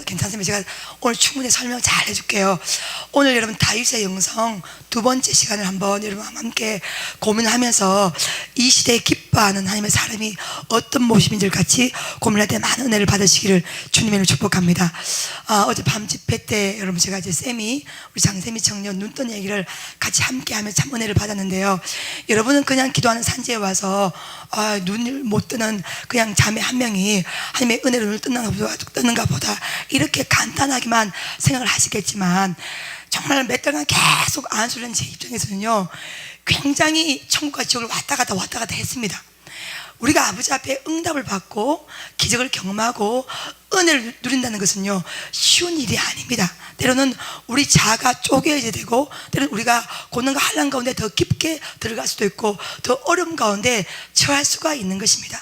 괜찮습니다. 제가 오늘 충분히 설명 잘 해줄게요. 오늘 여러분 다윗의 영성 두 번째 시간을 한번 여러분 함께 고민하면서 이 시대에 기뻐하는 하나님의 사람이 어떤 모습인지를 같이 고민할 때 많은 은혜를 받으시기를 주님의 이름으로 축복합니다. 어제 밤 집회 때 여러분 제가 이제 우리 장세미 청년 눈 뜬 얘기를 같이 함께 하면서 참 은혜를 받았는데요. 여러분은 그냥 기도하는 산지에 와서 눈을 못 뜨는 그냥 자매 한 명이 하나님의 은혜로 눈을 뜨는가 보다 이렇게 간단하게만 생각을 하시겠지만 정말 몇 달간 계속 안수를 한 제 입장에서는요 굉장히 천국과 지옥을 왔다 갔다 했습니다. 우리가 아버지 앞에 응답을 받고 기적을 경험하고 은혜를 누린다는 것은요 쉬운 일이 아닙니다. 때로는 우리 자아가 쪼개져야 되고 때로는 우리가 고난과 환난 가운데 더 깊게 들어갈 수도 있고 더 어려움 가운데 처할 수가 있는 것입니다.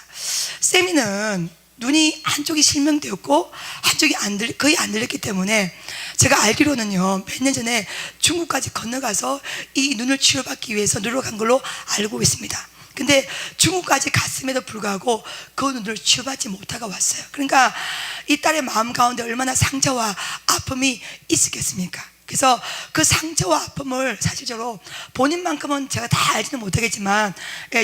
세미는 눈이 한쪽이 실명되었고 한쪽이 거의 안 들렸기 때문에 제가 알기로는요 몇 년 전에 중국까지 건너가서 이 눈을 치료받기 위해서 노력한 걸로 알고 있습니다. 근데 중국까지 갔음에도 불구하고 그 눈을 치유받지 못하고 왔어요. 그러니까 이 딸의 마음 가운데 얼마나 상처와 아픔이 있었겠습니까? 그래서 그 상처와 아픔을 사실적으로 본인만큼은 제가 다 알지는 못하겠지만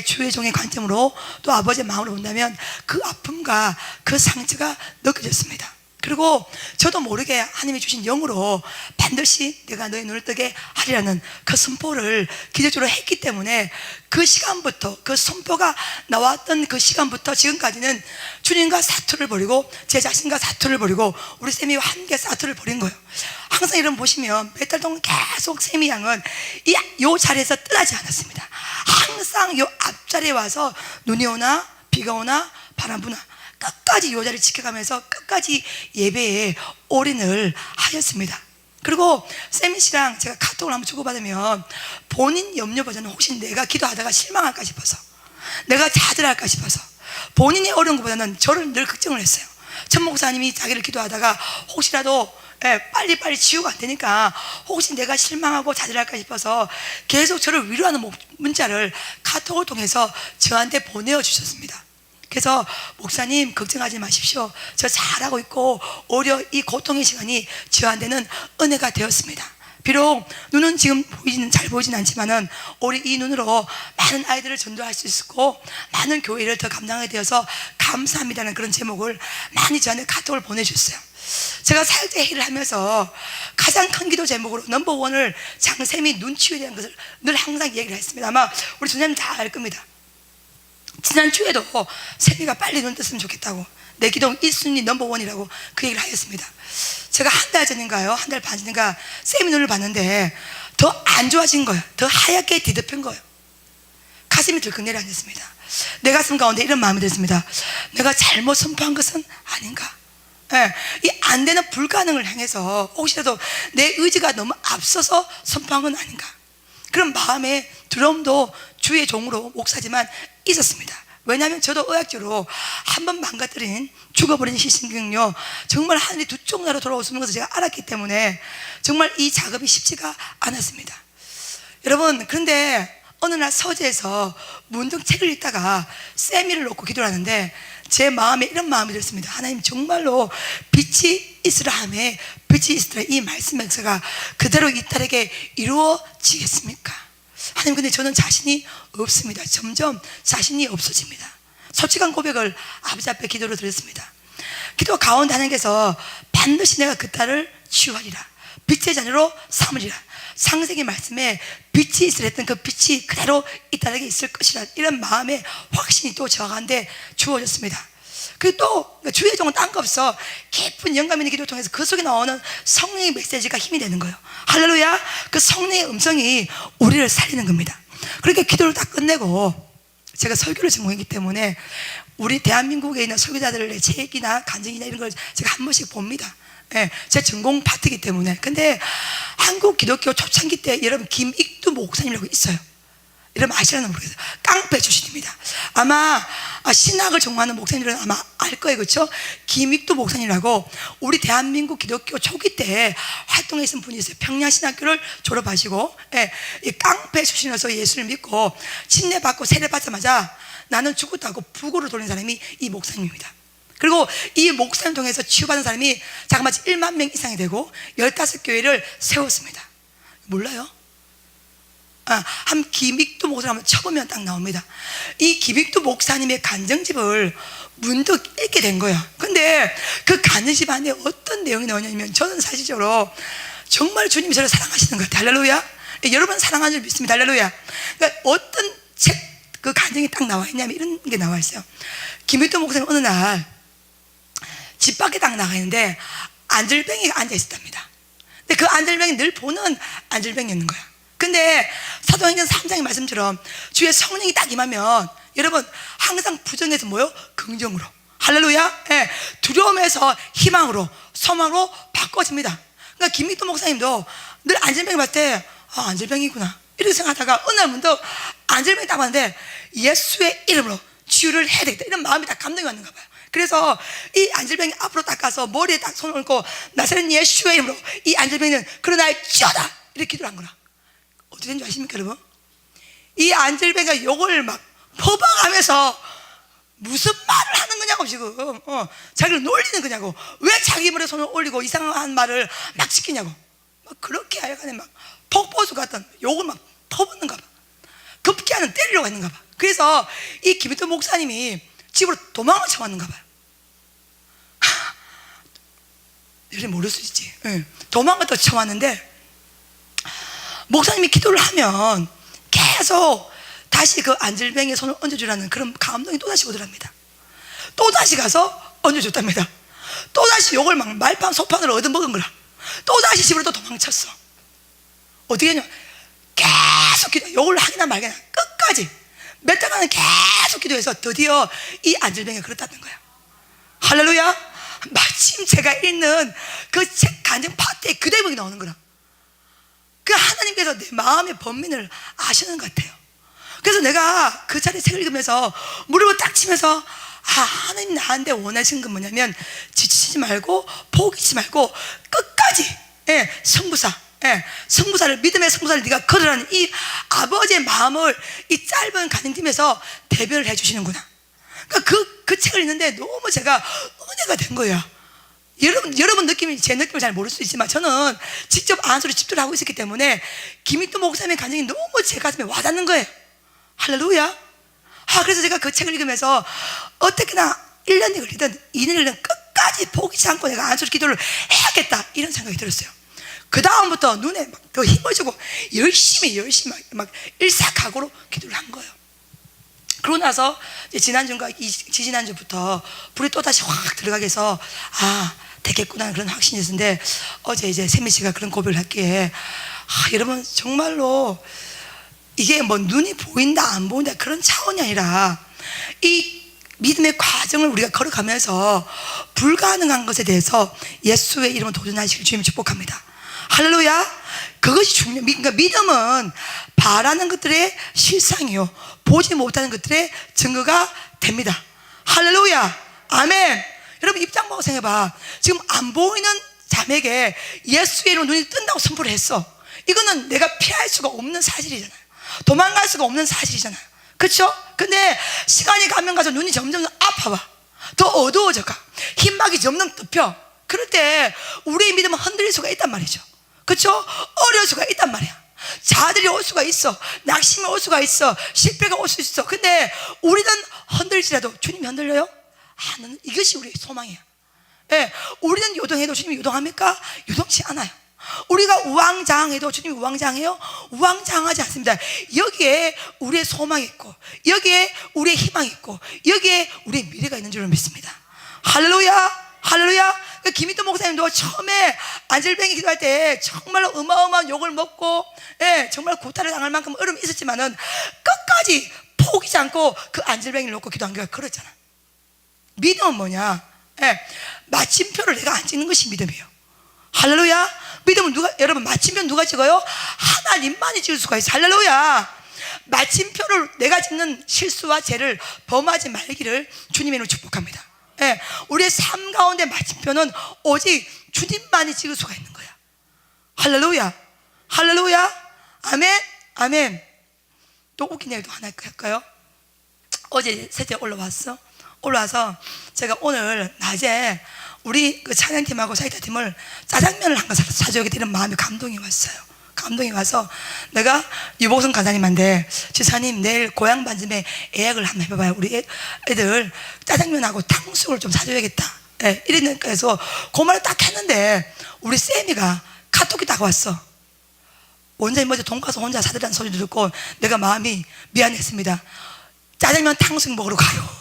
주의 종의 관점으로 또 아버지의 마음으로 본다면 그 아픔과 그 상처가 느껴졌습니다. 그리고 저도 모르게 하나님이 주신 영으로 반드시 내가 너의 눈을 뜨게 하리라는 그 선포를 기적적으로 했기 때문에 그 시간부터 그 선포가 나왔던 그 시간부터 지금까지는 주님과 사투를 벌이고 제 자신과 사투를 벌이고 우리 쌤이와 함께 사투를 벌인 거예요. 항상 이런 보시면 몇 달 동안 계속 쌤이 양은 이 자리에서 떠나지 않았습니다. 항상 이 앞자리에 와서 눈이 오나 비가 오나 바람 부나 끝까지 이 자리를 지켜가면서 끝까지 예배에 올인을 하였습니다. 그리고 세미 씨랑 제가 카톡을 한번 주고받으면 본인 염려보다는 혹시 내가 기도하다가 실망할까 싶어서 내가 좌절할까 싶어서 본인이 어려운 것보다는 저를 늘 걱정을 했어요. 천 목사님이 자기를 기도하다가 혹시라도 빨리빨리 치유가 안 되니까 혹시 내가 실망하고 좌절할까 싶어서 계속 저를 위로하는 문자를 카톡을 통해서 저한테 보내주셨습니다. 그래서 목사님 걱정하지 마십시오. 저 잘하고 있고 오히려 이 고통의 시간이 저한테는 은혜가 되었습니다. 비록 눈은 지금 잘 보이진 않지만은 우리 이 눈으로 많은 아이들을 전도할 수 있었고 많은 교회를 더 감당하게 되어서 감사합니다는 그런 제목을 많이 저한테 카톡을 보내주셨어요. 제가 사역자 회의를 하면서 가장 큰 기도 제목으로 넘버원을 장쌤이 눈 치유에 대한 것을 늘 항상 얘기를 했습니다. 아마 우리 전사님 다 알 겁니다. 지난주에도 세미가 빨리 눈 떴으면 좋겠다고 내 기도 1순위 넘버원이라고 그 얘기를 하였습니다. 제가 한 달 전인가요? 한 달 반 전인가 세미 눈을 봤는데 더 안 좋아진 거예요. 더 하얗게 뒤덮인 거예요. 가슴이 들컥 내려앉았습니다. 내 가슴 가운데 이런 마음이 들었습니다. 내가 잘못 선포한 것은 아닌가? 이 안 되는 불가능을 향해서 혹시라도 내 의지가 너무 앞서서 선포한 건 아닌가? 그런 마음의 두려움도 주의 종으로 목사지만 있었습니다. 왜냐하면 저도 의학적으로 한번 망가뜨린 죽어버린 시신경요 정말 하늘이 두 쪽 나로 돌아오는 것을 제가 알았기 때문에 정말 이 작업이 쉽지가 않았습니다. 여러분 그런데 어느 날 서재에서 문득 책을 읽다가 세미를 놓고 기도를 하는데 제 마음에 이런 마음이 들었습니다. 하나님 정말로 빛이 있으라 하매 빛이 있으라 이 말씀의 역사가 그대로 이 딸에게 이루어지겠습니까? 하나님 근데 저는 자신이 없습니다. 점점 자신이 없어집니다. 솔직한 고백을 아버지 앞에 기도로 드렸습니다. 기도 가운데 하나님께서 반드시 내가 그 딸을 치유하리라 빛의 자녀로 삼으리라 창세기 말씀에 빛이 있으라 했던 그 빛이 그대로 이 딸에게 있을 것이라 이런 마음의 확신이 또 저 가운데 주어졌습니다. 그리고 또 주의 종은 딴 거 없어 깊은 영감 있는 기도를 통해서 그 속에 나오는 성령의 메시지가 힘이 되는 거예요. 할렐루야. 그 성령의 음성이 우리를 살리는 겁니다. 그렇게 기도를 다 끝내고 제가 설교를 전공했기 때문에 우리 대한민국에 있는 설교자들의 책이나 간증이나 이런 걸 제가 한 번씩 봅니다. 제 전공 파트이기 때문에. 근데 한국 기독교 초창기 때 여러분 김익두 목사님이라고 있어요. 여러분 아시려나 모르겠어요. 깡패 출신입니다. 아마 신학을 전공하는 목사님들은 아마 알 거예요. 그렇죠? 김익도 목사님이라고 우리 대한민국 기독교 초기 때 활동했던 분이 있어요. 평양신학교를 졸업하시고, 예, 이 깡패 출신으로서 예수를 믿고 침례받고 세례받자마자 나는 죽었다고 부고를 돌린 사람이 이 목사님입니다. 그리고 이 목사님 통해서 치유받은 사람이 자그마치 1만 명 이상이 되고 15교회를 세웠습니다. 몰라요? 한 김익두 목사님 한번 쳐보면 딱 나옵니다. 이 김익두 목사님의 간증집을 문득 읽게 된 거예요. 근데 그 간증집 안에 어떤 내용이 나오냐면, 저는 사실적으로 정말 주님이 저를 사랑하시는 것 같아요. 할렐루야. 여러분 사랑하는 줄 믿습니다. 할렐루야. 그러니까 어떤 책 그 간증이 딱 나와 있냐면 이런 게 나와 있어요. 김익두 목사님 어느 날 집 밖에 딱 나가 있는데 안절뱅이가 앉아 있었답니다. 근데 그 안절뱅이 늘 보는 안절뱅이였는 거야. 근데 사도행전 3장의 말씀처럼 주의 성령이 딱 임하면 여러분 항상 부정에서 뭐요? 긍정으로. 할렐루야. 예, 두려움에서 희망으로, 소망으로 바꿔집니다. 그러니까 김익도 목사님도 늘 안절뱅이 봤을 때 안절뱅이구나 이렇게 생각하다가 어느 날 문득 안절뱅이 딱 봤는데 예수의 이름으로 치유를 해야 되겠다 이런 마음이 딱 감동이 왔는가 봐요. 그래서 이 안절뱅이 앞으로 딱 가서 머리에 딱 손을 얹고 나사렛 예수의 이름으로 이 안절뱅이는 그러나 찌어다 이렇게 기도를 한 거라. 어떻게 된 줄 아십니까 여러분? 이 안절뱅이가 욕을 막 퍼박하면서 무슨 말을 하는 거냐고 지금 자기를 놀리는 거냐고, 왜 자기 머리에 손을 올리고 이상한 말을 막 시키냐고, 막 그렇게 하여간에 막 폭포수 같은 욕을 막 퍼붓는가 봐. 급기야는 때리려고 했는가 봐. 그래서 이 김익도 목사님이 집으로 도망을 쳐왔는가 봐요. 여러분 모를 수 있지. 도망을 또 쳐왔는데 목사님이 기도를 하면 계속 다시 그 안절뱅이에 손을 얹어주라는 그런 감동이 또다시 오더랍니다. 또다시 가서 얹어줬답니다. 또다시 욕을 막 말판 소판으로 얻어먹은 거라. 또다시 집으로 또 도망쳤어. 어떻게 했냐, 계속 기도, 욕을 하기나 말기나 끝까지 몇 달간은 계속 기도해서 드디어 이 안절뱅이가 그렇다는 거야. 할렐루야. 마침 제가 읽는 그 책 간증 파트에 그 대목이 나오는 거라. 그 하나님께서 내 마음의 번민을 아시는 것 같아요. 그래서 내가 그 자리에 책을 읽으면서 무릎을 딱 치면서 하나님 나한테 원하시는 건 뭐냐면 지치지 말고 포기하지 말고 끝까지 성부사, 성부사를, 믿음의 성부사를 네가 걸으라는 이 아버지의 마음을 이 짧은 간증팀에서 대변을 해주시는구나. 그러니까 그 책을 읽는데 너무 제가 은혜가 된 거예요. 여러분 느낌이 제 느낌을 잘 모를 수 있지만 저는 직접 안수로 집도를 하고 있었기 때문에 김익도 목사님의 간증이 너무 제 가슴에 와닿는 거예요. 할렐루야. 그래서 제가 그 책을 읽으면서 어떻게나 1년이 걸리든 2년이 걸리든 끝까지 포기치 않고 내가 안수로 기도를 해야겠다 이런 생각이 들었어요. 그 다음부터 눈에 막 더 힘을 주고 열심히 막 일사각오로 기도를 한 거예요. 그러고 나서 지난주인가 지지난주부터 불이 또다시 확 들어가게 해서 되겠구나 그런 확신이 있었는데 어제 이제 세미 씨가 그런 고백을 했기에 여러분 정말로 이게 뭐 눈이 보인다 안 보인다 그런 차원이 아니라 이 믿음의 과정을 우리가 걸어가면서 불가능한 것에 대해서 예수의 이름으로 도전하시길 주님 축복합니다. 할렐루야. 그것이 중요해요. 그러니까 믿음은 바라는 것들의 실상이요 보지 못하는 것들의 증거가 됩니다. 할렐루야. 아멘. 여러분 입장 보고 생각해봐. 지금 안 보이는 자매에게 예수의 이름으로 눈이 뜬다고 선포를 했어. 이거는 내가 피할 수가 없는 사실이잖아요. 도망갈 수가 없는 사실이잖아요. 그렇죠? 근데 시간이 가면 가서 눈이 점점 아파봐. 더 어두워져가. 힘막이 점점 덮여. 그럴 때 우리의 믿음은 흔들릴 수가 있단 말이죠. 그렇죠? 어려울 수가 있단 말이야. 자들이 올 수가 있어. 낙심이 올 수가 있어. 실패가 올 수 있어. 근데 우리는 흔들지라도 주님이 흔들려요? 나는 이것이 우리의 소망이야. 우리는 요동해도 주님이 요동합니까? 요동치 않아요. 우리가 우왕좌왕해도 주님이 우왕좌왕해요? 우왕좌왕하지 않습니다. 여기에 우리의 소망이 있고 여기에 우리의 희망이 있고 여기에 우리의 미래가 있는 줄을 믿습니다. 할렐루야. 할렐루야. 김익도 목사님도 처음에 안절뱅이 기도할 때 정말로 어마어마한 욕을 먹고 정말 고타를 당할 만큼 어려움이 있었지만은 끝까지 포기지 않고 그 안절뱅이를 놓고 기도한 게 그렇잖아. 믿음은 뭐냐? 마침표를 내가 안 찍는 것이 믿음이에요. 할렐루야. 믿음은 여러분 마침표 누가 찍어요? 하나님만이 찍을 수가 있어요. 할렐루야. 마침표를 내가 짓는 실수와 죄를 범하지 말기를 주님의 이름으로 축복합니다. 예, 우리의 삶 가운데 마침표는 오직 주님만이 찍을 수가 있는 거야. 할렐루야, 할렐루야, 아멘, 아멘. 또 웃긴 얘기도 하나 할까요? 어제 셋째 올라와서 제가 오늘 낮에 우리 그 찬양팀하고 사이다팀을 짜장면을 한 거 사주게 되는 마음이 감동이 왔어요. 감동이 와서 내가 유복성 간사님한테 지사님 내일 고향 반점에 예약을 한번 해봐봐요. 우리 애들 짜장면하고 탕수육을 좀 사줘야겠다. 예, 이랬는가 해서 그 말을 딱 했는데 우리 쌤이가 카톡이 딱 왔어. 원장님 먼저 돈가스 혼자 사드라는 소리도 듣고 내가 마음이 미안했습니다. 짜장면 탕수육 먹으러 가요.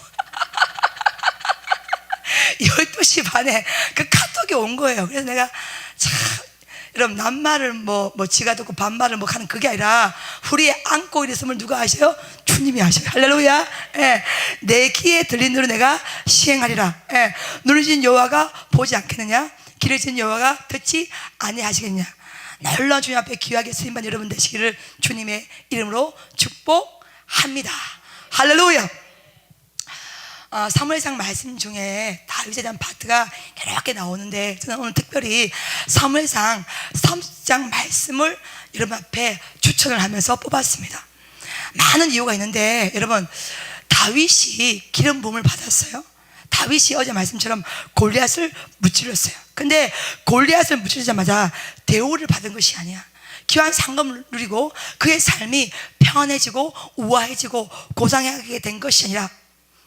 12시 반에 그 카톡이 온 거예요. 그래서 내가 참 여러분 낱말을 지가 듣고 반말을 하는 그게 아니라 우리 안고 일했음을 누가 아셔요? 주님이 아셔요. 할렐루야. 예. 내 귀에 들린 대로 내가 시행하리라. 예. 눈을 진 여호와가 보지 않겠느냐? 귀를 진 여호와가 듣지 아니하시겠냐? 놀라운 주님 앞에 귀하게 쓰임받는 여러분 되시기를 주님의 이름으로 축복합니다. 할렐루야. 사무엘상 말씀 중에 다윗에 대한 파트가 여러 개 나오는데 저는 오늘 특별히 사무엘상 30장 말씀을 여러분 앞에 추천을 하면서 뽑았습니다. 많은 이유가 있는데 여러분, 다윗이 기름 부음을 받았어요. 다윗이 어제 말씀처럼 골리앗을 무찔렀어요. 근데 골리앗을 무찌르자마자 대우를 받은 것이 아니야. 귀한 상급을 누리고 그의 삶이 평안해지고 우아해지고 고상하게 된 것이 아니라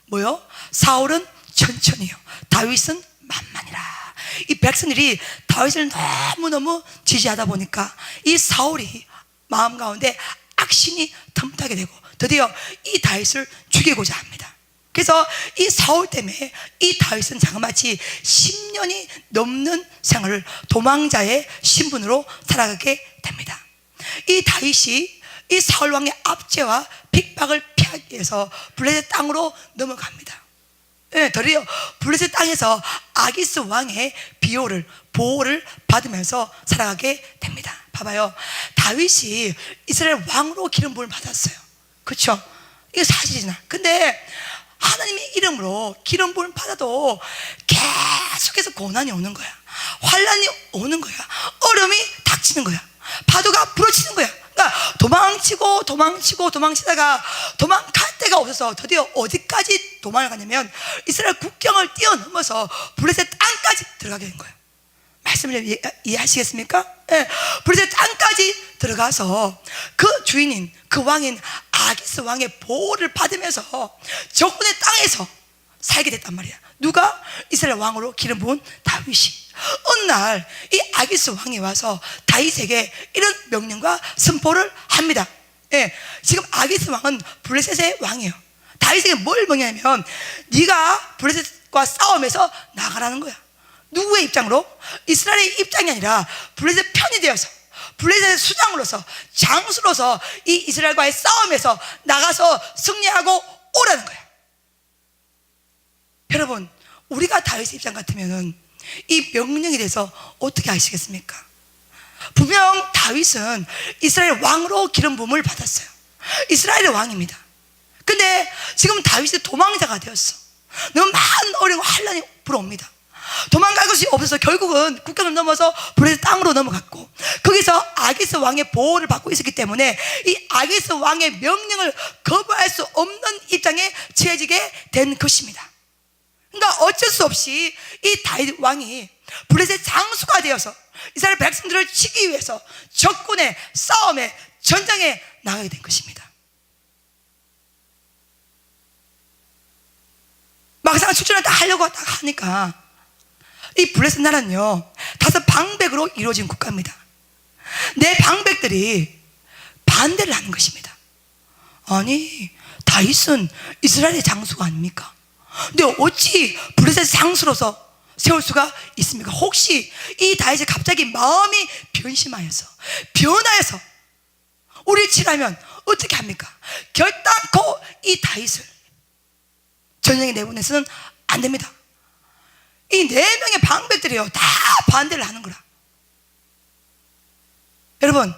뭐요? 사울은 천천히요, 다윗은 만만이라. 이 백성들이 다윗을 너무너무 지지하다 보니까 이 사울이 마음 가운데 악신이 틈타게 되고 드디어 이 다윗을 죽이고자 합니다. 그래서 이 사울 때문에 이 다윗은 자그마치 10년이 넘는 생활을 도망자의 신분으로 살아가게 됩니다. 이 다윗이 이 사울 왕의 압제와 핍박을 피하기 위해서 블레셋 땅으로 넘어갑니다. 예, 드디어 블레셋 땅에서 아기스 왕의 보호를 받으면서 살아가게 됩니다. 봐봐요, 다윗이 이스라엘 왕으로 기름 부음을 받았어요. 그렇죠? 이거 사실이잖아. 근데 하나님의 이름으로 기름 부음을 받아도 계속해서 고난이 오는 거야. 환난이 오는 거야. 어려움이 닥치는 거야. 파도가 불어치는 거야. 그러니까 도망치다가 도망갈 데가 없어서 드디어 어디까지 도망을 가냐면 이스라엘 국경을 뛰어넘어서 블레셋 땅까지 들어가게 된 거예요. 말씀을 이해하시겠습니까? 네. 블레셋 땅까지 들어가서 그 주인인 그 왕인 아기스 왕의 보호를 받으면서 적군의 땅에서 살게 됐단 말이야. 누가? 이스라엘 왕으로 기름 부은 다윗이. 어느 날 이 아기스 왕이 와서 다윗에게 이런 명령과 선포를 합니다. 예, 지금 아기스 왕은 블레셋의 왕이에요. 다윗에게 뭘 명령하냐면 네가 블레셋과 싸움에서 나가라는 거야. 누구의 입장으로? 이스라엘의 입장이 아니라 블레셋 편이 되어서 블레셋의 수장으로서 장수로서 이 이스라엘과의 싸움에서 나가서 승리하고 오라는 거야. 여러분, 우리가 다윗의 입장 같으면은 이 명령에 대해서 어떻게 하시겠습니까? 분명 다윗은 이스라엘 왕으로 기름 부음을 받았어요. 이스라엘의 왕입니다. 근데 지금 다윗이 도망자가 되었어. 너무 많은 어려움과 환난이 불어옵니다. 도망갈 것이 없어서 결국은 국경을 넘어서 블레셋 땅으로 넘어갔고 거기서 아기스 왕의 보호를 받고 있었기 때문에 이 아기스 왕의 명령을 거부할 수 없는 입장에 처해지게 된 것입니다. 그러니까 어쩔 수 없이 이 다윗 왕이 블레셋 장수가 되어서 이스라엘 백성들을 치기 위해서 적군의 싸움에 전장에 나가게 된 것입니다. 막상 출전을 다 하려고 하니까 이 블레셋 나라는요 5 방백으로 이루어진 국가입니다. 내 방백들이 반대를 하는 것입니다. 아니, 다윗은 이스라엘의 장수가 아닙니까? 근데 어찌 블레셋 장수로서 세울 수가 있습니까? 혹시 이 다윗이 갑자기 마음이 변하여서 우리를 치라면 어떻게 합니까? 결단코 이 다윗을 전쟁에 내보내서는 안 됩니다. 이 4명의 방백들이요 다 반대를 하는 거라. 여러분,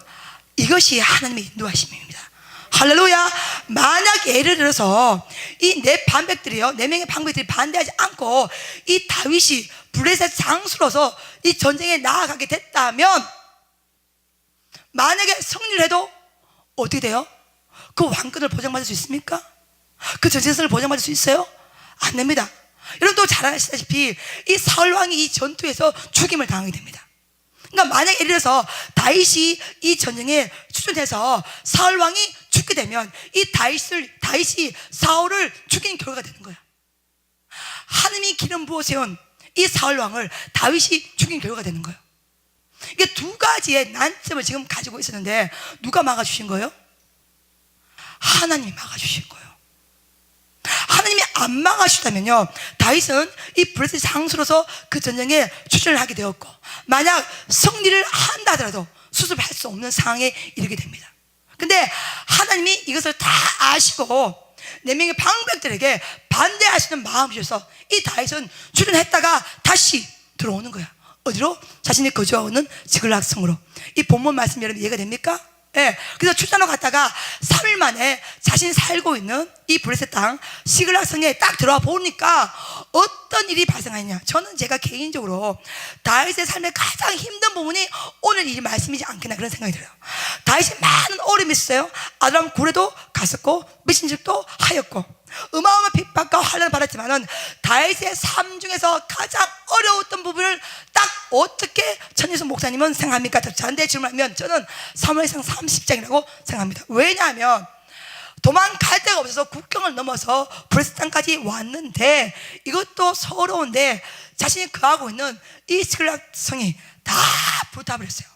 이것이 하나님의 인도하심입니다. 할렐루야. 만약 예를 들어서 이 네 반백들이요, 네 명의 반백들이 반대하지 않고 이 다윗이 블레셋 장수로서 이 전쟁에 나아가게 됐다면, 만약에 승리를 해도 어떻게 돼요? 그 왕권을 보장받을 수 있습니까? 그 전쟁선을 보장받을 수 있어요? 안 됩니다. 여러분 또 잘 아시다시피 이 사울왕이 이 전투에서 죽임을 당하게 됩니다. 그러니까 만약 예를 들어서 다윗이 이 전쟁에 출전해서 사울왕이 죽게 되면 이 다윗이 사울을 죽인 결과가 되는 거야. 하나님이 기름 부어 세운 이 사울왕을 다윗이 죽인 결과가 되는 거예요. 이게 두 가지의 난점을 지금 가지고 있었는데 누가 막아주신 거예요? 하나님이 막아주신 거예요. 하나님이 안 막아주다면요, 다윗은 이 블레셋 장수로서 그 전쟁에 출전을 하게 되었고, 만약 승리를 한다 하더라도 수습할 수 없는 상황에 이르게 됩니다. 근데 하나님이 이것을 다 아시고 네 명의 방백들에게 반대하시는 마음이 있어서 이 다윗은 출전했다가 다시 들어오는 거야. 어디로? 자신이 거주하는 지글락성으로. 이 본문 말씀 여러분 이해가 됩니까? 예. 그래서 출전을 갔다가 3일 만에 자신이 살고 있는 이 블레셋 땅 시글락성에 딱 들어와 보니까 어떤 일이 발생하느냐. 저는 제가 개인적으로 다윗의 삶의 가장 힘든 부분이 오늘 이 말씀이지 않겠나 그런 생각이 들어요. 다윗이 많은 어려움이 있어요. 아드람 굴에도 갔었고 미신집도 하였고 어마어마한 핍박과 환란을 받았지만은 다윗의 삶 중에서 가장 어려웠던 부분을 딱 어떻게 천일성 목사님은 생각합니까? 저한테 질문하면 저는 사무엘상 30장이라고 생각합니다. 왜냐하면 도망갈 데가 없어서 국경을 넘어서 블레셋 땅까지 왔는데 이것도 서러운데 자신이 거하고 있는 이 시글락 성이 다 불타버렸어요.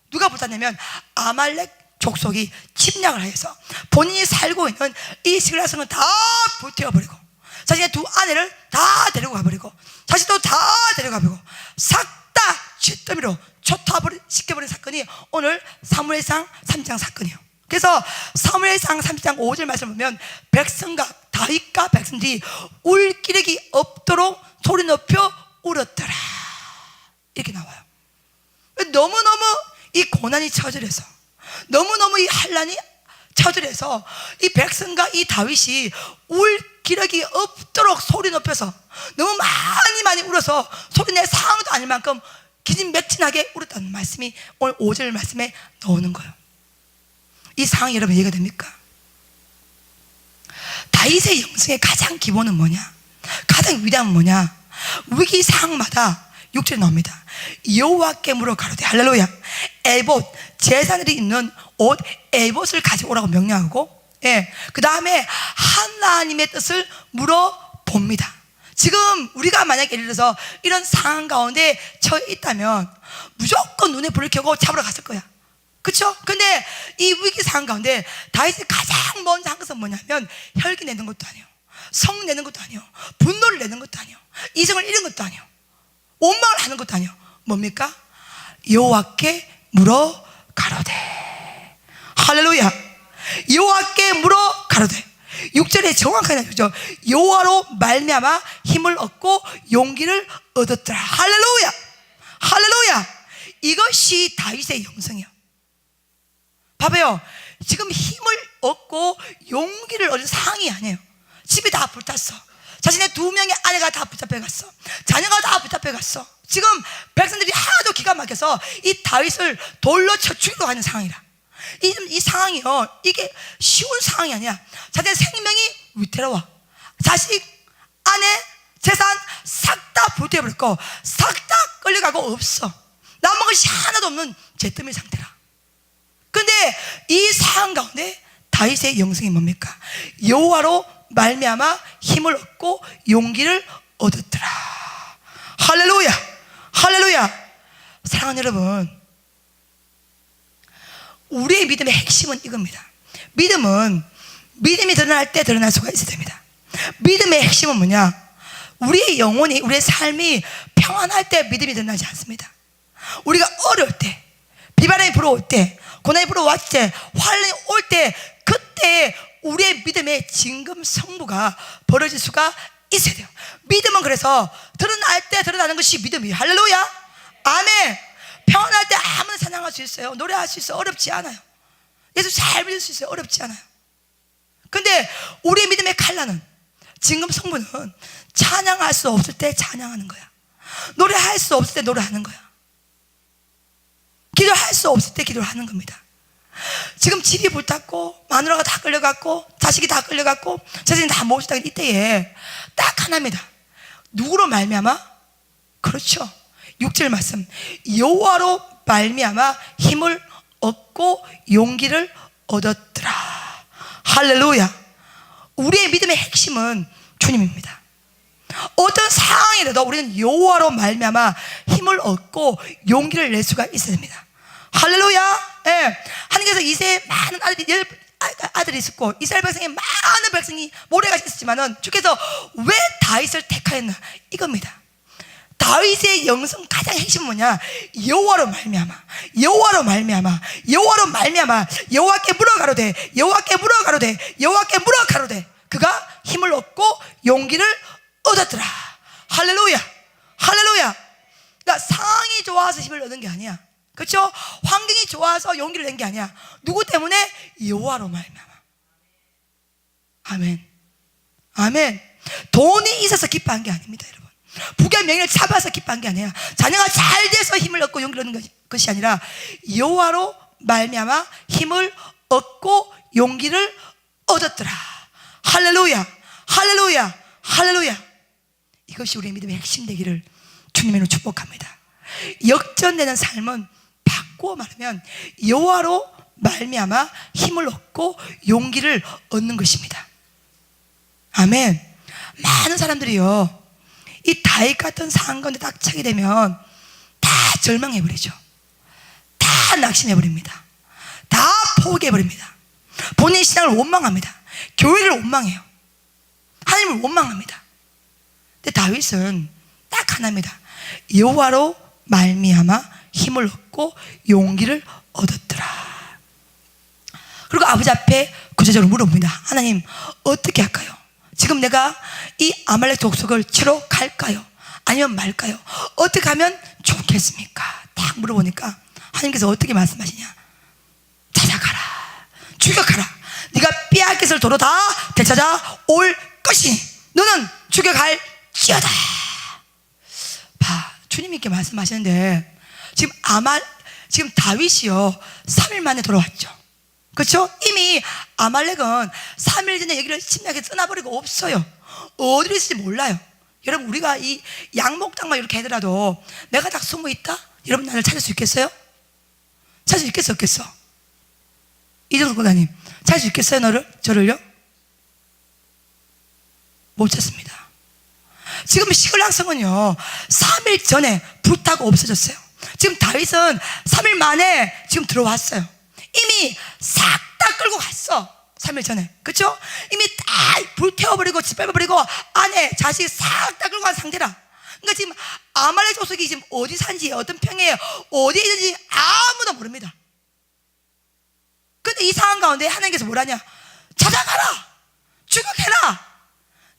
누가 불탔냐면 아말렉 족속이 침략을 하여서 본인이 살고 있는 이 시글락 성을 다 불태워버리고 자신의 두 아내를 다 데리고 가버리고 자신도 다 데리고 가버리고 싹 다 쥐더미로 초토화시켜버린 사건이 오늘 사무엘상 3장 사건이에요. 그래서 사무엘상 30장 5절 말씀을 보면 백성과 다윗과 백성들이 울기력이 없도록 소리 높여 울었더라 이렇게 나와요. 너무너무 이 고난이 처절해서 너무너무 이 환란이 처절해서 이 백성과 이 다윗이 울 기력이 없도록 소리 높여서 너무 많이 울어서 소리내 상황도 아닐 만큼 기진맥진하게 울었다는 말씀이 오늘 5절 말씀에 나오는 거예요. 이 상황이 여러분 이해가 됩니까? 다윗의 영성의 가장 기본은 뭐냐? 가장 위대함은 뭐냐? 위기 상황마다 6절에 나옵니다. 여호와께 물어 가로되 할렐루야 에봇 제사들이 입는 옷 에봇을 가지고 오라고 명령하고 그 다음에 하나님의 뜻을 물어봅니다. 지금 우리가 만약에 예를 들어서 이런 상황 가운데 처해 있다면 무조건 눈에 불을 켜고 잡으러 갔을 거야. 그렇죠? 근데 이 위기 상황 가운데 다윗이 가장 먼저 한 것은 뭐냐면 혈기 내는 것도 아니에요, 성 내는 것도 아니에요, 분노를 내는 것도 아니에요, 이성을 잃은 것도 아니에요, 원망을 하는 것도 아니에요. 뭡니까? 여호와께 물어 가로되 할렐루야 여호와께 물어 가로되 6절에 정확하게 나오죠. 여호와로 말미암아 힘을 얻고 용기를 얻었더라. 할렐루야 할렐루야. 이것이 다윗의 영성이에요. 봐봐요. 지금 힘을 얻고 용기를 얻은 상황이 아니에요. 집이 다 불탔어. 자신의 2명의 아내가 다 붙잡혀갔어. 자녀가 다 붙잡혀갔어. 지금 백성들이 하나도 기가 막혀서 이 다윗을 돌로 쳐 죽이고 가는 상황이라. 이 상황이요, 이게 쉬운 상황이 아니야. 자신의 생명이 위태로워. 자식, 아내, 재산 싹 다 불태워버렸고 싹 다 끌려가고 없어. 남은 것이 하나도 없는 잿더미 상태라. 근데 이 상황 가운데 다윗의 영성이 뭡니까? 여호와로 말미암아 힘을 얻고 용기를 얻었더라. 할렐루야 할렐루야. 사랑하는 여러분, 우리의 믿음의 핵심은 이겁니다. 믿음이 드러날 때 드러날 수가 있어야 됩니다. 믿음의 핵심은 뭐냐? 우리의 영혼이, 우리의 삶이 평안할 때 믿음이 드러나지 않습니다. 우리가 어려울 때, 비바람이 불어올 때, 고난이 불어왔을 때, 환란이 올 때, 그때 우리의 믿음의 진검성부가 벌어질 수가 있어야 돼요. 믿음은 그래서 드러날 때 드러나는 것이 믿음이에요. 할렐루야 아멘. 평안할 때 아무나 찬양할 수 있어요. 노래할 수 있어요. 어렵지 않아요. 예수 잘 믿을 수 있어요. 어렵지 않아요. 근데 우리의 믿음의 칼날은, 지금 성부는 찬양할 수 없을 때 찬양하는 거야. 노래할 수 없을 때 노래하는 거야. 기도할 수 없을 때 기도를 하는 겁니다. 지금 집이 불탔고 마누라가 다 끌려갔고 자식이 다 끌려갔고 자신이 다 못했다. 이때에 딱 하나입니다. 누구로 말미암아? 그렇죠, 6절 말씀, 여호와로 말미암아 힘을 얻고 용기를 얻었더라. 할렐루야. 우리의 믿음의 핵심은 주님입니다. 어떤 상황이라도 우리는 여호와로 말미암아 힘을 얻고 용기를 낼 수가 있어야 됩니다. 할렐루야. 예. 하나님께서 이세에 많은 아들이 있었고 이스라엘 백성에 많은 백성이 모래가 있었지만은 주께서 왜 다윗을 택하였나? 이겁니다. 다윗의 영성 가장 핵심은 뭐냐? 여호와로 말미암아, 여호와로 말미암아, 여호와로 말미암아, 여호와께 물어가로되, 여호와께 물어가로되, 여호와께 물어가로되 그가 힘을 얻고 용기를 얻었더라. 할렐루야. 할렐루야. 그러니까 상황이 좋아서 힘을 얻은 게 아니야. 그렇죠? 환경이 좋아서 용기를 낸 게 아니야. 누구 때문에? 여호와로 말미암아. 아멘. 아멘. 돈이 있어서 기뻐한 게 아닙니다, 여러분. 부귀한 명예를 잡아서 기뻐한 게 아니야. 자녀가 잘 돼서 힘을 얻고 용기를 얻는 것이 아니라 여호와로 말미암아 힘을 얻고 용기를 얻었더라. 할렐루야. 할렐루야. 할렐루야. 이것이 우리의 믿음의 핵심 되기를 주님으로 축복합니다. 역전되는 삶은 바꾸어 말하면 여호와로 말미암아 힘을 얻고 용기를 얻는 것입니다. 아멘. 많은 사람들이요, 이 다윗 같은 상황 가운데 딱 차게 되면 다 절망해버리죠. 다 낙심해버립니다. 다 포기해버립니다. 본인 신앙을 원망합니다. 교회를 원망해요. 하나님을 원망합니다. 근데 다윗은 딱 하나입니다. 여호와로 말미암아 힘을 얻고 용기를 얻었더라. 그리고 아버지 앞에 구체적으로 물어봅니다. 하나님, 어떻게 할까요? 지금 내가 이 아말렉 족속을 치러 갈까요? 아니면 말까요? 어떻게 하면 좋겠습니까? 딱 물어보니까 하나님께서 어떻게 말씀하시냐? 찾아가라, 죽여가라. 네가 빼앗긴 것을 도로 다 되찾아 올 것이니 너는 죽여갈지어다. 봐, 주님이 이렇게 말씀하시는데 지금 다윗이요 3일 만에 돌아왔죠. 그렇죠? 이미 아말렉은 3일 전에 여기를 침략해 떠나버리고 없어요. 어디로 있을지 몰라요. 여러분, 우리가 이 양목장만 이렇게 하더라도 내가 딱 숨어 있다? 여러분, 나를 찾을 수 있겠어요? 찾을 수 있겠어, 없겠어? 이정도 권사님, 찾을 수 있겠어요? 저를요? 못 찾습니다. 지금 시글락성은요 3일 전에 불타고 없어졌어요. 지금 다윗은 3일 만에 지금 들어왔어요. 이미 싹 다 끌고 갔어. 3일 전에. 그렇죠? 이미 다 불태워버리고 짓밟아버리고 아내 자식 싹 다 끌고 간 상태라. 그러니까 지금 아말렉 족속이 지금 어디 산지, 어떤 평에 어디에 있는지 아무도 모릅니다. 근데 이 상황 가운데 하나님께서 뭐라냐? 찾아가라, 죽여해라.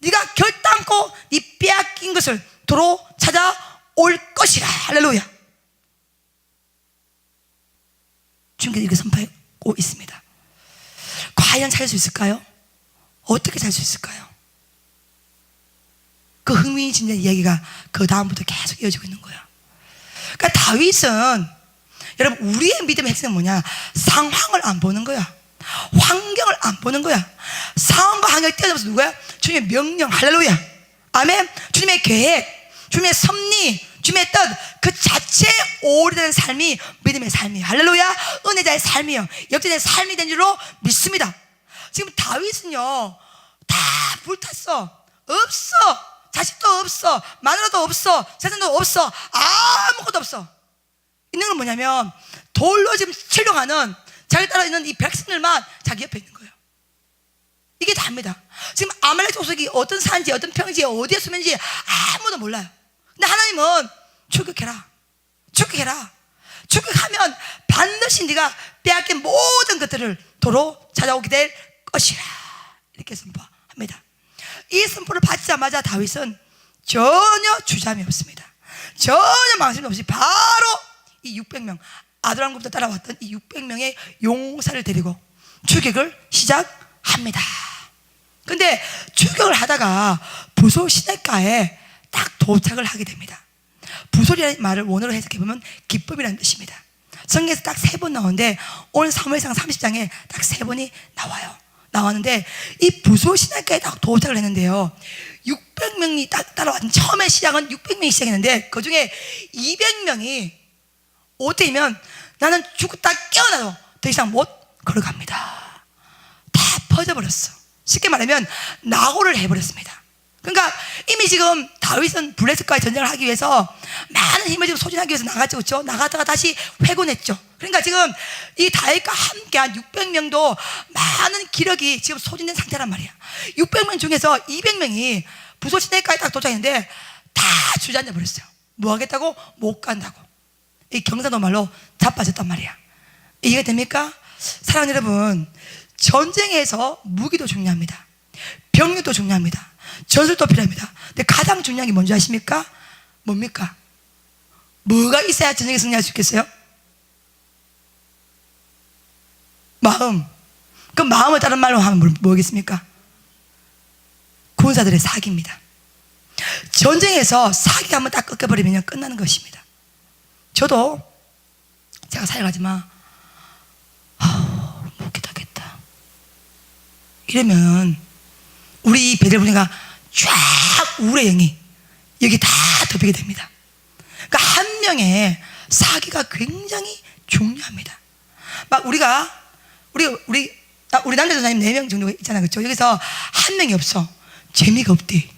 네가 결단코 네 빼앗긴 것을 도로 찾아올 것이라. 할렐루야. 주님께서 이렇게 선포하고 있습니다. 과연 찾을 수 있을까요? 어떻게 찾을 수 있을까요? 그 흥미진진 이야기가 그 다음부터 계속 이어지고 있는 거야. 그러니까 다윗은, 여러분, 우리의 믿음의 핵심은 뭐냐? 상황을 안 보는 거야. 환경을 안 보는 거야. 상황과 환경이 뛰어들면서 누구야? 주님의 명령. 할렐루야. 아멘. 주님의 계획, 주님의 섭리, 주님의 뜻, 그 자체에 오래되는 삶이 믿음의 삶이에요. 할렐루야. 은혜자의 삶이에요. 역전의 삶이 된 줄로 믿습니다. 지금 다윗은요 다 불탔어. 없어. 자식도 없어. 마누라도 없어. 재산도 없어. 아무것도 없어. 있는 건 뭐냐면 돌로 지금 치려가는 자기 따라 있는 이 백성들만 자기 옆에 있는 거예요. 이게 다입니다. 지금 아말렉 족속이 어떤 산지, 어떤 평지, 어디에 숨는지 아무도 몰라요. 근데 하나님은 출격해라, 출격해라. 출격하면 반드시 네가 빼앗긴 모든 것들을 도로 찾아오게 될 것이라. 이렇게 선포합니다. 이 선포를 받자마자 다윗은 전혀 주저함이 없습니다. 전혀 망설임 없이 바로 이 600명, 아두람부터 따라왔던 이 600명의 용사를 데리고 출격을 시작합니다. 근데 추격을 하다가 부솔 시내가에 딱 도착을 하게 됩니다. 부솔이라는 말을 원어로 해석해보면 기쁨이라는 뜻입니다. 성경에서 딱 3번 나오는데 오늘 사무엘상 30장에 딱 3번이 나왔는데 이 부솔 시내가에 딱 도착을 했는데요, 600명이 딱 따라왔는데, 처음에 시작은 600명이 시작했는데 그 중에 200명이 어때면 나는 죽었다 깨어나도 더 이상 못 걸어갑니다. 다 퍼져버렸어. 쉽게 말하면 낙오를 해버렸습니다. 그러니까 이미 지금 다윗은 블레셋과의 전쟁을 하기 위해서 많은 힘을 지금 소진하기 위해서 나갔죠, 그렇죠? 나갔다가 다시 회군했죠. 그러니까 지금 이 다윗과 함께한 600명도 많은 기력이 지금 소진된 상태란 말이야. 600명 중에서 200명이 부솔 시내까지 딱 도착했는데 다 주저앉아 버렸어요. 뭐 하겠다고? 못 간다고. 이 경상도 말로 자빠졌단 말이야. 이해가 됩니까? 사랑하는 여러분, 전쟁에서 무기도 중요합니다. 병력도 중요합니다. 전술도 필요합니다. 근데 가장 중요한 게 뭔지 아십니까? 뭡니까? 뭐가 있어야 전쟁에 승리할 수 있겠어요? 마음. 그 마음을 다른 말로 하면 뭐겠습니까? 군사들의 사기입니다. 전쟁에서 사기 한번 딱 꺾여버리면 끝나는 것입니다. 저도 제가 사역하지만 못 기다겠다 이러면 우리 베델분이가 쫙 우울의 영이 여기 다 덮이게 됩니다. 그러니까 한 명의 사기가 굉장히 중요합니다. 막 우리 남자 전사님 4명 정도 있잖아요, 그렇죠? 여기서 한 명이 없어. 재미가 없대.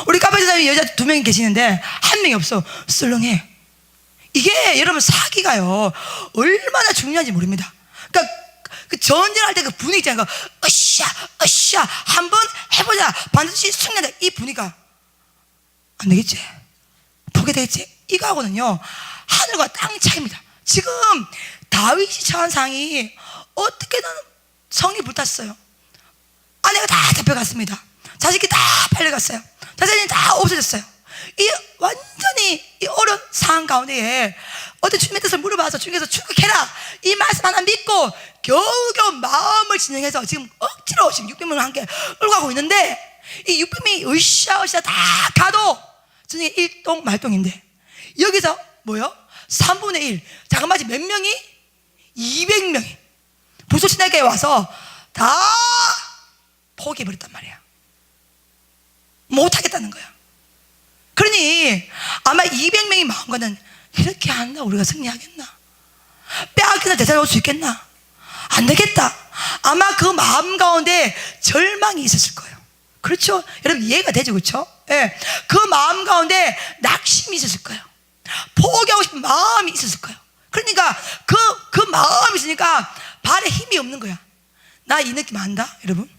우리 카페 전사님 여자 2명이 계시는데 한 명이 없어. 썰렁해. 이게 여러분 사기가요 얼마나 중요한지 모릅니다. 그러니까 그 전쟁할 때 그 분위기 있잖아요. 으쌰 한번 해보자, 반드시 승리한다. 이 분위기가 안 되겠지, 포기되겠지, 이거하고는요 하늘과 땅 차이입니다. 지금 다윗이 처한 상이 어떻게든 성이 불탔어요. 아내가 다 잡혀갔습니다. 자식이 다 팔려갔어요. 자식이 다 없어졌어요. 이 완전히 이 어려운 상황 가운데에 어떤 주님의 뜻을 물어봐서 주님께서 출국해라 이 말씀 하나 믿고 겨우겨우 마음을 진정해서 지금 억지로 지금 600명을 함께 끌고 가고 있는데, 이 600명이 으쌰으쌰 다 가도 전쟁이 일동말동인데 여기서 뭐요? 3분의 1 자그마치 몇 명이? 200명이 부솔 시내가에 와서 다 포기해버렸단 말이야. 못하겠다는 거야. 그러니 아마 200명이 마음과는 이렇게 한다 우리가 승리하겠나? 빼앗기다 되살아올 수 있겠나? 안 되겠다. 아마 그 마음 가운데 절망이 있었을 거예요. 그렇죠? 여러분 이해가 되죠, 그렇죠? 예. 그 마음 가운데 낙심이 있었을 거예요. 포기하고 싶은 마음이 있었을 거예요. 그러니까 그 마음이 있으니까 발에 힘이 없는 거야. 나 이 느낌 안다, 여러분?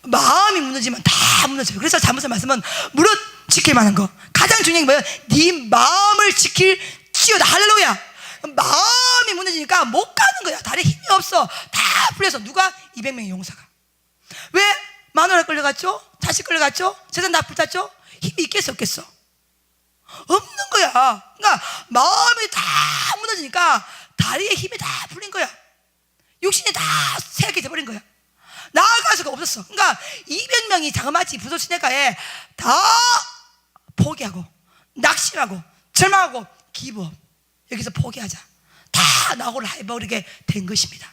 마음이 무너지면 다 무너져요. 그래서 잘못한 말씀은 무릇 지킬 만한 거. 가장 중요한 게 뭐예요? 네 마음을 지킬지어다. 할렐루야. 마음이 무너지니까 못 가는 거야. 다리에 힘이 없어. 다 풀려서. 누가? 200명의 용사가. 왜? 마누라 끌려갔죠? 자식 끌려갔죠? 재산 다 불탔죠? 힘이 있겠어 없겠어? 없는 거야. 그러니까 마음이 다 무너지니까 다리에 힘이 다 풀린 거야. 육신이 다 쇠약해져 버린 거야. 나아갈 수가 없었어. 그러니까 200명이 자그마치 부솔 시내가에 다 포기하고 낙심하고 절망하고 기부업, 여기서 포기하자, 다 낙오를 해버리게 된 것입니다.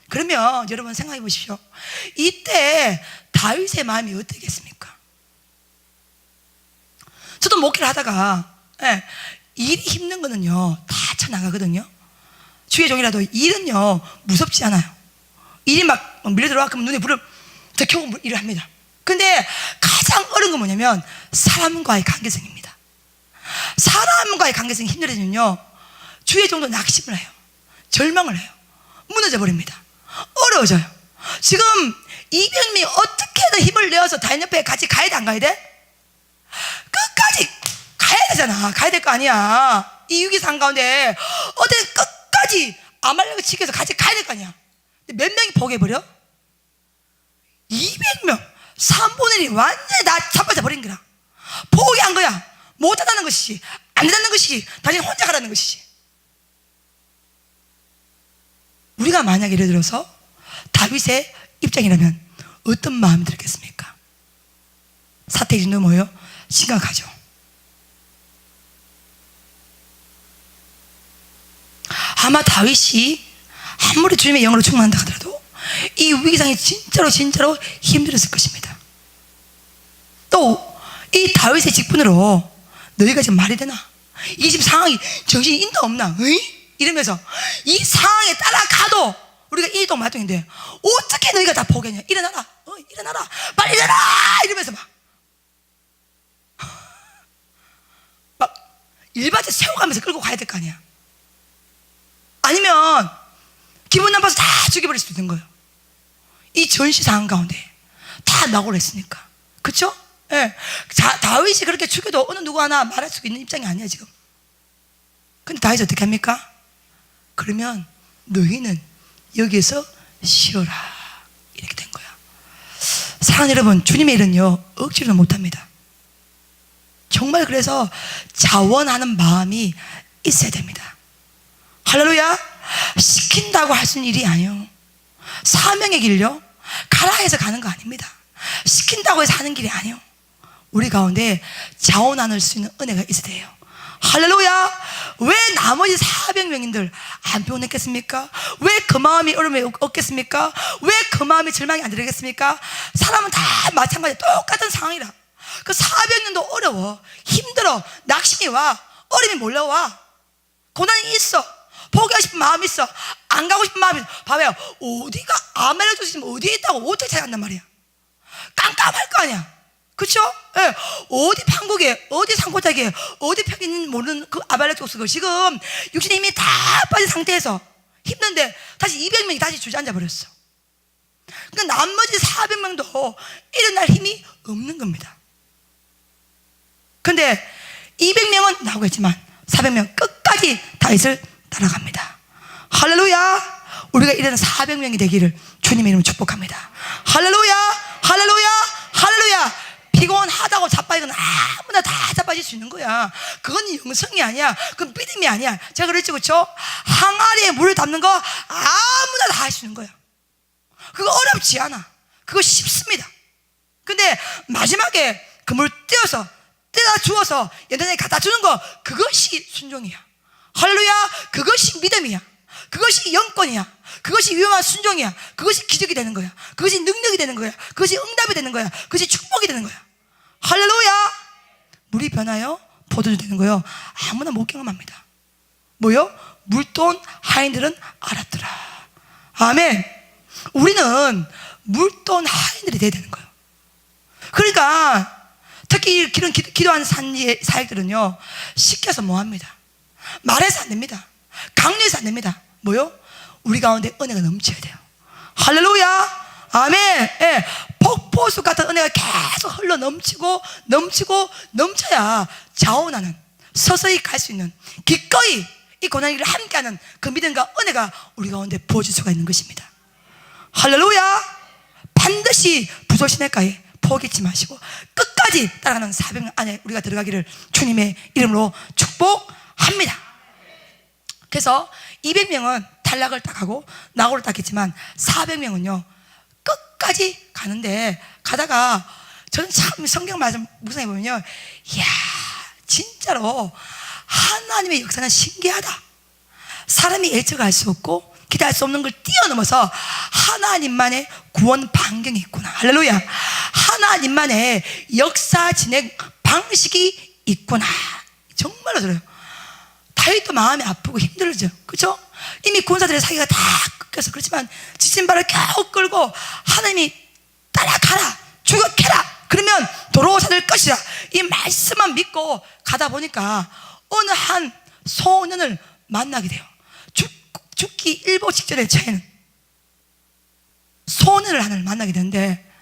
그러면 여러분 생각해 보십시오. 이때 다윗의 마음이 어떻겠습니까? 저도 목회를 하다가 일이 힘든 거는요 다 쳐나가거든요. 주의 종이라도 일은요 무섭지 않아요. 일이 막 밀려 들어와 그러면 눈에 불을 더 켜고 일을 합니다. 근데 가장 어려운 건 뭐냐면 사람과의 관계성입니다. 사람과의 관계성이 힘들어지면요 주의 종도 낙심을 해요. 절망을 해요. 무너져 버립니다. 어려워져요. 지금 200명이 어떻게든 힘을 내어서 다윗 옆에 같이 가야 돼, 안 가야 돼? 끝까지 가야 되잖아. 가야 될 거 아니야. 이 위기상 가운데 어떻게 끝까지 아말렉을 치기 위해서 같이 가야 될 거 아니야. 근데 몇 명이 포기해버려? 200명 3분의 1이 완전히 다 자빠져 버린 거야. 포기한 거야. 못하다는 것이지, 안 된다는 것이지, 당신 혼자 가라는 것이지. 우리가 만약 예를 들어서 다윗의 입장이라면 어떤 마음이 들겠습니까? 사태의 정도 뭐예요? 심각하죠. 아마 다윗이 아무리 주님의 영으로 충만한다 하더라도 이 위기상이 진짜로 힘들었을 것입니다. 또 이 다윗의 직분으로 너희가 지금 말이 되나? 이게 지금 상황이 정신이 있나 없나? 어이? 이러면서 이 상황에 따라가도 우리가 일동말동인데 어떻게 너희가 다 포기하냐? 일어나라, 일어나라, 빨리 일어나! 이러면서 막 일반에 세워가면서 끌고 가야 될 거 아니야. 아니면 기분 나빠서 다 죽여버릴 수도 있는 거예요. 이 전시 상황 가운데 다 낙오를 했으니까. 그쵸? 예. 다윗이 그렇게 죽여도 어느 누구 하나 말할 수 있는 입장이 아니야 지금. 근데 다윗이 어떻게 합니까? 그러면 너희는 여기에서 쉬어라, 이렇게 된 거야. 사랑하는 여러분, 주님의 일은요 억지로는 못합니다. 정말 그래서 자원하는 마음이 있어야 됩니다. 할렐루야. 시킨다고 할 수 있는 일이 아니에요. 사명의 길요 가라 해서 가는 거 아닙니다. 시킨다고 해서 하는 길이 아니에요. 우리 가운데 자원할 수 있는 은혜가 있어야 돼요. 할렐루야. 왜 나머지 400명인들 안 표현했겠습니까? 왜 그 마음이 어려움이 없겠습니까? 왜 그 마음이 절망이 안 들겠습니까? 사람은 다 마찬가지 똑같은 상황이라. 그 400명도 어려워, 힘들어, 낙심이 와, 어려움이 몰려와, 고난이 있어, 포기하고 싶은 마음이 있어, 안 가고 싶은 마음이 있어. 봐봐요. 어디가 아멜렉 도시면 어디에 있다고 어떻게 찾아간단 말이야. 깜깜할 거 아니야. 그쵸? 예. 어디 판국에, 어디 산골짜기에, 어디 평균 모르는 그 아말렉 족속을 지금 육신의 힘이 다 빠진 상태에서 힘든데 다시 200명이 다시 주저앉아 버렸어. 그러니까 나머지 400명도 일어날 힘이 없는 겁니다. 근데 200명은 나오고 있지만 400명 끝까지 다윗을 따라갑니다. 할렐루야. 우리가 이런 400명이 되기를 주님의 이름으로 축복합니다. 할렐루야, 할렐루야, 할렐루야. 피곤하다고 자빠지거나 아무나 다 자빠질 수 있는 거야. 그건 영성이 아니야. 그건 믿음이 아니야. 제가 그랬죠, 그렇죠? 항아리에 물을 담는 거 아무나 다 할 수 있는 거야. 그거 어렵지 않아. 그거 쉽습니다. 근데 마지막에 그 물 떼어서 떼다 주어서 연단에 갖다 주는 거, 그것이 순종이야. 할렐루야. 그것이 믿음이야. 그것이 영권이야. 그것이 위험한 순종이야. 그것이 기적이 되는 거야. 그것이 능력이 되는 거야. 그것이 응답이 되는 거야. 그것이 축복이 되는 거야. 할렐루야. 물이 변하여 포도주 되는 거요. 아무나 못 경험합니다. 뭐요? 물돈 하인들은 알았더라. 아멘. 우리는 물돈 하인들이 돼야 되는 거예요. 그러니까 특히 이런 기도하는 사역들은요 시켜서 뭐합니다. 말해서 안 됩니다. 강요해서 안 됩니다. 뭐요? 우리 가운데 은혜가 넘쳐야 돼요. 할렐루야. 아멘. 예. 폭포수 같은 은혜가 계속 흘러 넘치고 넘쳐야 자원하는, 서서히 갈 수 있는, 기꺼이 이 고난의 길을 함께하는 그 믿음과 은혜가 우리 가운데 부어질 수가 있는 것입니다. 할렐루야. 반드시 부조시내가에 포기치 마시고 끝까지 따라가는 400명 안에 우리가 들어가기를 주님의 이름으로 축복합니다. 그래서 200명은 탈락을 딱 하고 낙오를 딱 했지만 400명은요 끝까지 가는데, 가다가 저는 참 성경 말씀 묵상해 보면요, 이야 진짜로 하나님의 역사는 신기하다. 사람이 예측할 수 없고 기대할 수 없는 걸 뛰어넘어서 하나님만의 구원 반경이 있구나. 할렐루야. 하나님만의 역사 진행 방식이 있구나. 정말로 들어요. 다윗도 마음이 아프고 힘들죠. 그렇죠? 이미 군사들의 사기가 다 끊겨서 그렇지만 지친 발을 겨우 끌고 하나님이 따라가라, 추격해라, 그러면 도로 찾을 것이라, 이 말씀만 믿고 가다 보니까 어느 한 소년을 만나게 돼요. 죽기 일보 직전의 차이는 소년을 하나를 만나게 되는데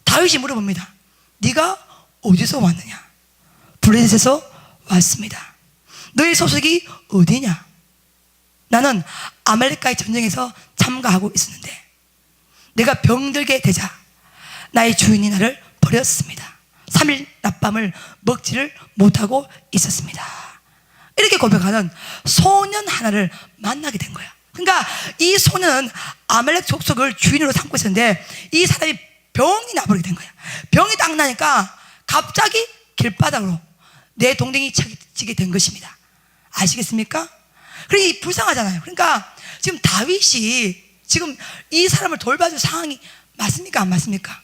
다윗이 물어봅니다. 네가 어디서 왔느냐? 블레셋에서 왔습니다. 너의 소속이 어디냐? 나는 아말렉과의 전쟁에서 참가하고 있었는데 내가 병들게 되자 나의 주인이 나를 버렸습니다. 3일 낮밤을 먹지를 못하고 있었습니다. 이렇게 고백하는 소년 하나를 만나게 된 거야. 그러니까 이 소년은 아말렉 족속을 주인으로 삼고 있었는데 이 사람이 병이 나버리게 된 거야. 병이 딱 나니까 갑자기 길바닥으로 내 동댕이 쳐지게 된 것입니다. 아시겠습니까? 그러니 불쌍하잖아요. 그러니까 지금 다윗이 지금 이 사람을 돌봐줄 상황이 맞습니까? 안 맞습니까?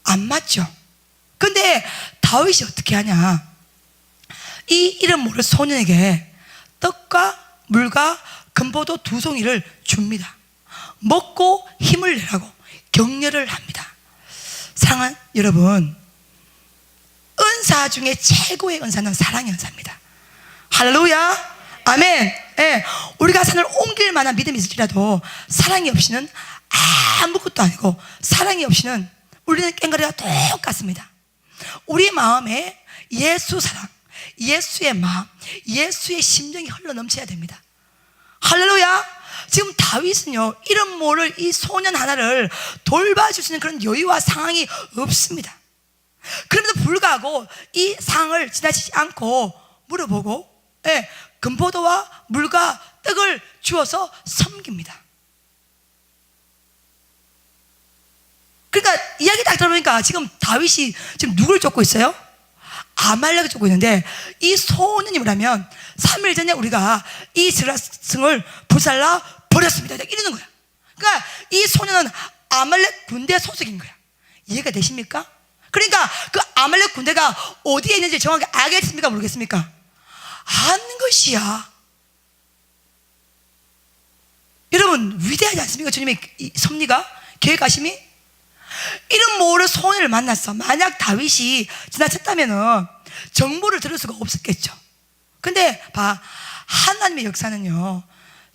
안 맞죠. 근데 다윗이 어떻게 하냐? 이 이름 모를 소년에게 떡과 물과 금포도 2송이를 줍니다. 먹고 힘을 내라고 격려를 합니다. 사랑하는 여러분, 은사 중에 최고의 은사는 사랑의 은사입니다. 할렐루야, 아멘. 예, 우리가 산을 옮길 만한 믿음이 있을지라도 사랑이 없이는 아무것도 아니고, 사랑이 없이는 우리는 깽가리가 똑같습니다. 우리 마음에 예수 사랑, 예수의 마음, 예수의 심정이 흘러 넘쳐야 됩니다. 할렐루야. 지금 다윗은요, 이름 모를 이 소년 하나를 돌봐줄 수 있는 그런 여유와 상황이 없습니다. 그럼에도 불구하고 이 상황을 지나치지 않고 물어보고, 예, 금포도와 물과 떡을 주어서 섬깁니다. 그러니까 이야기 딱 들어보니까 지금 다윗이 지금 누굴 쫓고 있어요? 아말렉을 쫓고 있는데, 이 소년이 뭐라면 3일 전에 우리가 이 스라승을 불살라 버렸습니다, 이러는 거야. 그러니까 이 소년은 아말렉 군대 소속인 거야. 이해가 되십니까? 그러니까 그 아말렉 군대가 어디에 있는지 정확히 알겠습니까? 모르겠습니까? 아는 것이야. 여러분, 위대하지 않습니까? 주님의 이 섭리가, 계획하심이. 이름 모를 소년을 만났어. 만약 다윗이 지나쳤다면 정보를 들을 수가 없었겠죠. 근데 봐, 하나님의 역사는요,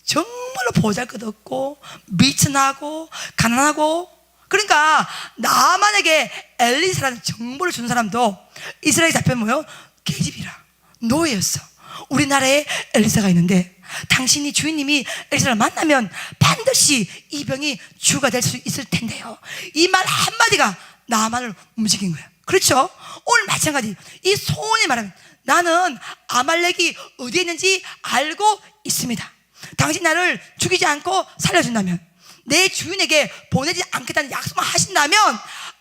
정말로 보잘것없고 미천하고 가난하고, 그러니까 나만에게 엘리사라는 정보를 준 사람도 이스라엘에 잡히면 뭐요? 계집이라, 노예였어. 우리나라에 엘리사가 있는데 당신이 주인님이 엘리사를 만나면 반드시 이 병이 주가 될 수 있을 텐데요. 이 말 한마디가 나만을 움직인 거야. 그렇죠? 오늘 마찬가지. 이 소원이 말하면, 나는 아말렉이 어디에 있는지 알고 있습니다. 당신 나를 죽이지 않고 살려준다면, 내 주인에게 보내지 않겠다는 약속을 하신다면,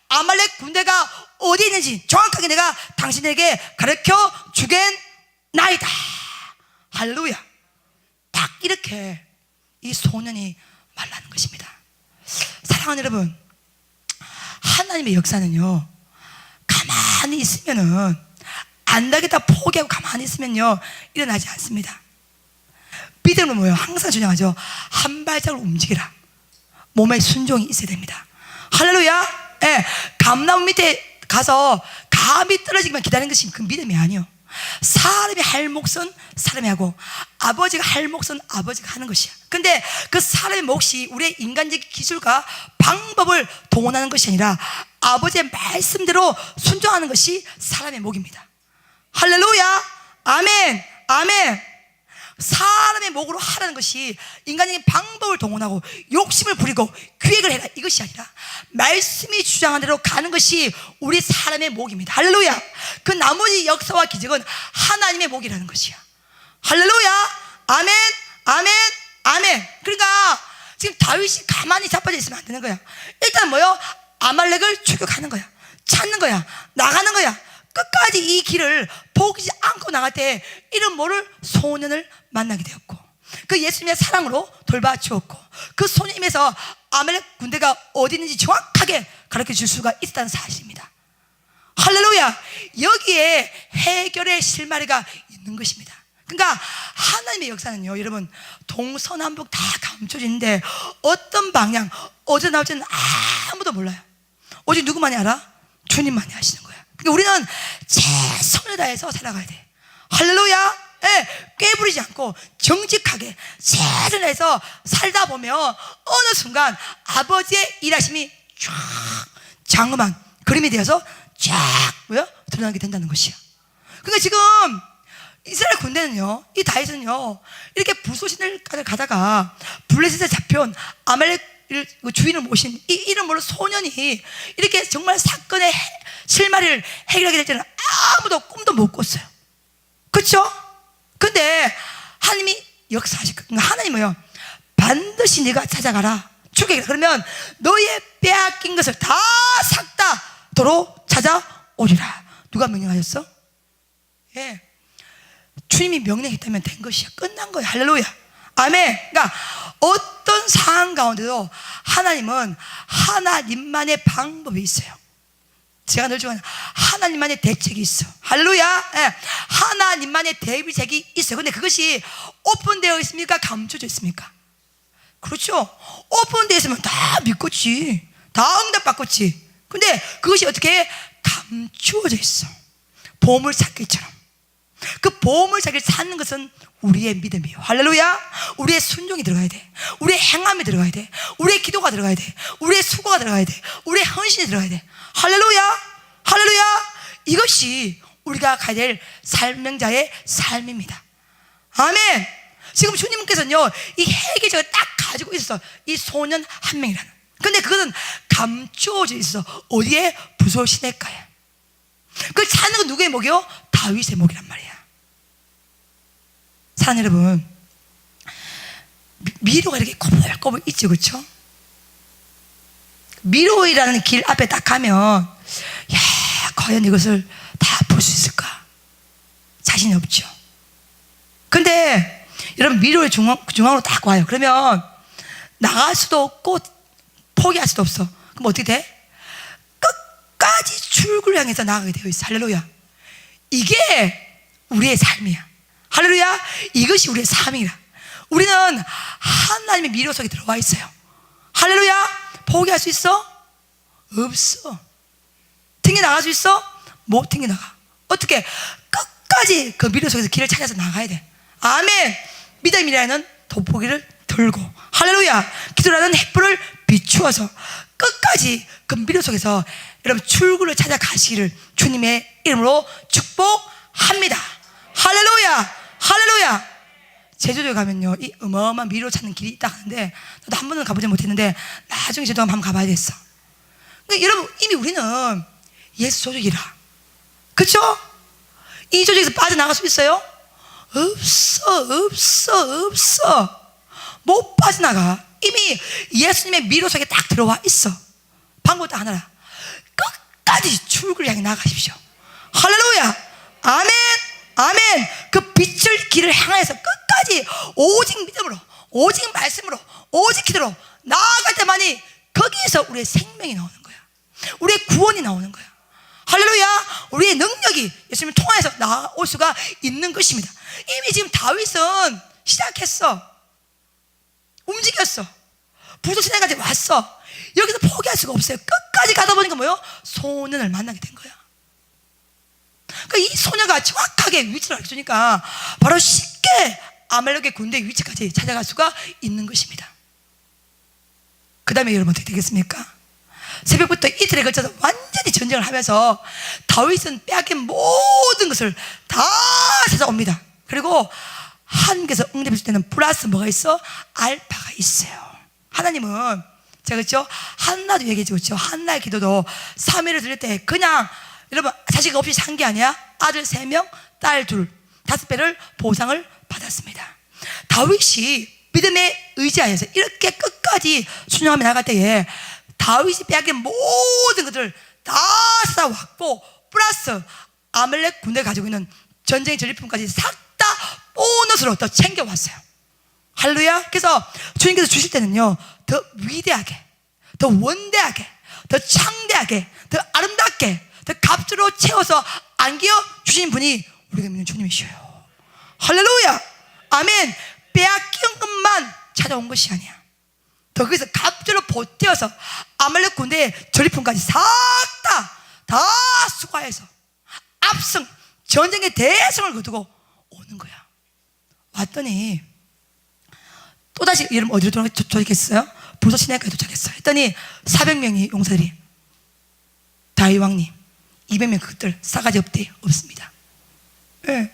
아말렉 군대가 어디에 있는지 정확하게 내가 당신에게 가르쳐 주겠나이다. 할렐루야. 딱 이렇게 이 소년이 말하는 것입니다. 사랑하는 여러분, 하나님의 역사는요, 가만히 있으면은, 안 되겠다 포기하고 가만히 있으면요, 일어나지 않습니다. 믿음은 뭐예요? 항상 중요하죠. 한 발짝을 움직이라. 몸에 순종이 있어야 됩니다. 할렐루야. 예, 감나무 밑에 가서 감이 떨어지기만 기다리는 것이 그 믿음이 아니요. 사람이 할 몫은 사람이 하고, 아버지가 할 몫은 아버지가 하는 것이야. 근데 그 사람의 몫이 우리의 인간적 기술과 방법을 동원하는 것이 아니라 아버지의 말씀대로 순종하는 것이 사람의 몫입니다. 할렐루야. 아멘. 아멘. 사람의 목으로 하라는 것이 인간적인 방법을 동원하고 욕심을 부리고 기획을 해라, 이것이 아니라 말씀이 주장한 대로 가는 것이 우리 사람의 목입니다. 할렐루야. 그 나머지 역사와 기적은 하나님의 목이라는 것이야. 할렐루야. 아멘. 아멘. 아멘. 그러니까 지금 다윗이 가만히 자빠져 있으면 안 되는 거야. 일단 뭐요? 아말렉을 추격하는 거야. 찾는 거야. 나가는 거야. 끝까지 이 길을 포기지 않고 나갈 때 이름 모를 소년을 만나게 되었고, 그 예수님의 사랑으로 돌봐 주었고, 그 소년임에서 아말렉 군대가 어디 있는지 정확하게 가르쳐 줄 수가 있다는 사실입니다. 할렐루야. 여기에 해결의 실마리가 있는 것입니다. 그러니까 하나님의 역사는요, 여러분, 동서남북 다 감춰지는데 어떤 방향, 어디서 나올지는 아무도 몰라요. 오직 누구만이 알아? 주님만이 아시는 거야. 그러니까 우리는 최선을 다해서 살아가야 돼. 할렐루야. 예, 꾀부리지 않고 정직하게 최선을 다해서 살다 보면 어느 순간 아버지의 일하심이 쫙 장엄한 그림이 되어서 쫙 뭐야? 드러나게 된다는 것이야. 그러니까 지금 이스라엘 군대는요, 이 다윗은요, 이렇게 부소신을 가다가 블레셋에 잡혀온 아말렉 주인을 모신 이 이름 모를 소년이 이렇게 정말 사건의 실마리를 해결하게 될 때는 아무도 꿈도 못 꿨어요. 그렇죠? 근데 하나님이 역사하실 거예요. 하나님은 반드시 네가 찾아가라. 주게. 그러면 너의 빼앗긴 것을 다 싹 다 도로 찾아오리라. 누가 명령하셨어? 예. 주님이 명령했다면 된 것이야. 끝난 거야. 할렐루야. 아멘. 그러니까 어떤 상황 가운데도 하나님은 하나님만의 방법이 있어요. 제가 늘 좋아하는 하나님만의 대책이 있어. 할렐루야. 예. 하나님만의 대비책이 있어요. 근데 그것이 오픈되어 있습니까? 감춰져 있습니까? 그렇죠. 오픈되어 있으면 다 믿겠지. 다 응답받겠지. 근데 그것이 어떻게 감추어져 있어. 보물찾기처럼. 그 보물찾기를 찾는 것은 우리의 믿음이에요. 할렐루야. 우리의 순종이 들어가야 돼. 우리의 행함이 들어가야 돼. 우리의 기도가 들어가야 돼. 우리의 수고가 들어가야 돼. 우리의 헌신이 들어가야 돼. 할렐루야. 할렐루야. 이것이 우리가 가야 될 살명자의 삶입니다. 아멘. 지금 주님께서는요, 이 해계적을 딱 가지고 있어. 이 소년 한 명이라는. 근데 그것은 감추어져 있어. 어디에? 부솔 시냇가에. 그걸 찾는 건 누구의 목이요? 다윗의 목이란 말이야. 사랑하는 여러분, 미로가 이렇게 꼬불꼬불 있죠, 그렇죠? 미로이라는 길 앞에 딱 가면, 야, 과연 이것을 다 볼 수 있을까? 자신이 없죠. 근데 여러분, 미로의 중앙으로 딱 와요. 그러면 나갈 수도 없고 포기할 수도 없어. 그럼 어떻게 돼? 끝까지 출구를 향해서 나가게 되어 있어. 할렐루야. 이게 우리의 삶이야. 할렐루야. 이것이 우리의 삶이라. 우리는 하나님의 미로 속에 들어와 있어요. 할렐루야. 포기할 수 있어? 없어. 튕겨 나갈 수 있어? 못 튕겨 나가. 어떻게? 끝까지 그 미로 속에서 길을 찾아서 나가야 돼. 아멘. 믿음이라는 돋보기를 들고, 할렐루야, 기도라는 햇불을 비추어서 끝까지 그 미로 속에서 여러분 출구를 찾아가시기를 주님의 이름으로 축복합니다. 할렐루야. 할렐루야. 제주도에 가면요, 이 어마어마한 미로 찾는 길이 있다 하는데, 나도 한 번은 가보지 못했는데 나중에 제주도 한번 가봐야 됐어. 그러니까 여러분, 이미 우리는 예수 조직이라. 그렇죠? 이 조직에서 빠져나갈 수 있어요? 없어. 못 빠져나가. 이미 예수님의 미로 속에 딱 들어와 있어. 방법 딱 하나라. 끝까지 출구를 향해 나가십시오. 할렐루야. 아멘. 아멘. 그 빛을 길을 향해서 끝까지 오직 믿음으로, 오직 말씀으로, 오직 기도로 나아갈 때만이 거기에서 우리의 생명이 나오는 거야. 우리의 구원이 나오는 거야. 할렐루야. 우리의 능력이 예수님을 통해서 나올 수가 있는 것입니다. 이미 지금 다윗은 시작했어. 움직였어. 부조시내까지 왔어. 여기서 포기할 수가 없어요. 끝까지 가다 보니까 뭐요? 소년을 만나게 된 거야. 그러니까 이 소녀가 정확하게 위치를 알려주니까 바로 쉽게 아말렉의 군대 위치까지 찾아갈 수가 있는 것입니다. 그 다음에 여러분 어떻게 되겠습니까? 새벽부터 이틀에 걸쳐서 완전히 전쟁을 하면서 다윗은 빼앗긴 모든 것을 다 찾아옵니다. 그리고 하나님께서 응답해 줄 때는 플러스 뭐가 있어? 알파가 있어요. 하나님은 제가 그렇죠? 한나도 얘기해 주죠. 한나의 기도도 3일을 드릴 때 그냥 여러분 자식 없이 산 게 아니야. 아들 3명, 딸 2, 5배를 보상을 받았습니다. 다윗이 믿음에 의지하여서 이렇게 끝까지 순종하며 나갈 때에 다윗이 빼앗긴 모든 것들을 다 쌓아왔고 플러스 아말렉 군대가 가지고 있는 전쟁의 전리품까지 싹 다 보너스로 더 챙겨왔어요. 할렐루야. 그래서 주님께서 주실 때는요, 더 위대하게, 더 원대하게, 더 창대하게, 더 아름답게, 더 값으로 채워서 안겨 주신 분이 우리가 믿는 주님이셔요. 할렐루야. 아멘. 빼앗긴 것만 찾아온 것이 아니야. 더 거기서 값으로 보태어서 아말렉 군대의 전리품까지 싹 다 수과해서 압승, 전쟁의 대승을 거두고 오는 거야. 왔더니 또다시 여러분 어디로 도착했어요? 부서 시내까지 도착했어요. 했더니 400명이 용사들이 다윗 왕님 200명 그것들 싸가지 없습니다. 네.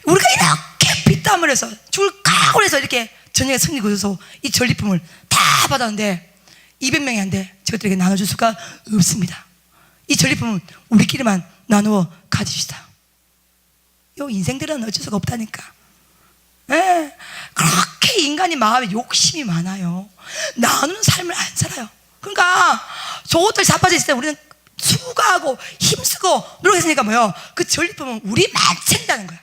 우리가 이렇게 피땀 흘려서 죽을 각오를 해서 이렇게 전쟁에 승리 거둬서 이 전리품을 다 받았는데 200명이 안 돼. 저것들에게 나눠줄 수가 없습니다. 이 전리품은 우리끼리만 나누어 가집시다. 요 인생들은 어쩔 수가 없다니까. 예. 그렇게 그렇게 인간이 마음에 욕심이 많아요. 나누는 삶을 안 살아요. 그러니까 저것들 자빠져 있을 때 우리는 수고하고 힘쓰고 노력했으니까 뭐요? 그 전리품은 우리만 챙긴다는 거야.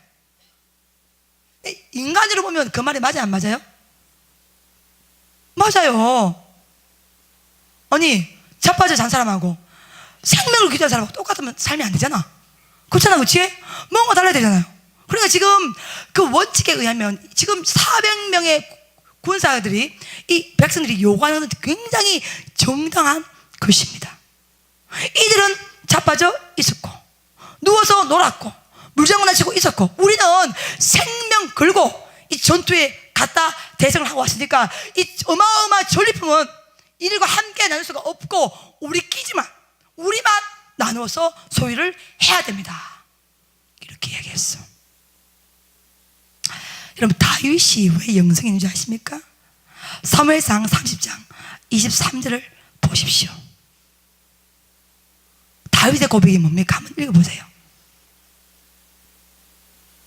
인간으로 보면 그 말이 맞아요, 안 맞아요? 맞아요. 아니, 자빠져 잔 사람하고 생명을 기도한 사람하고 똑같으면 삶이 안 되잖아. 그렇잖아, 그렇지? 뭔가 달라야 되잖아요. 그러니까 지금 그 원칙에 의하면 지금 400명의 군사들이 이 백성들이 요구하는 것은 굉장히 정당한 것입니다. 이들은 자빠져 있었고 누워서 놀았고 물장구나 치고 있었고, 우리는 생명 걸고 이 전투에 갔다 대성을 하고 왔으니까 이 어마어마한 전리품은 이들과 함께 나눌 수가 없고 우리만 나누어서 소유를 해야 됩니다. 이렇게 이야기했어. 여러분, 다윗이 왜 영성인지 아십니까? 사무엘상 30장 23절을 보십시오. 다윗의 고백이 뭡니까? 한번 읽어보세요.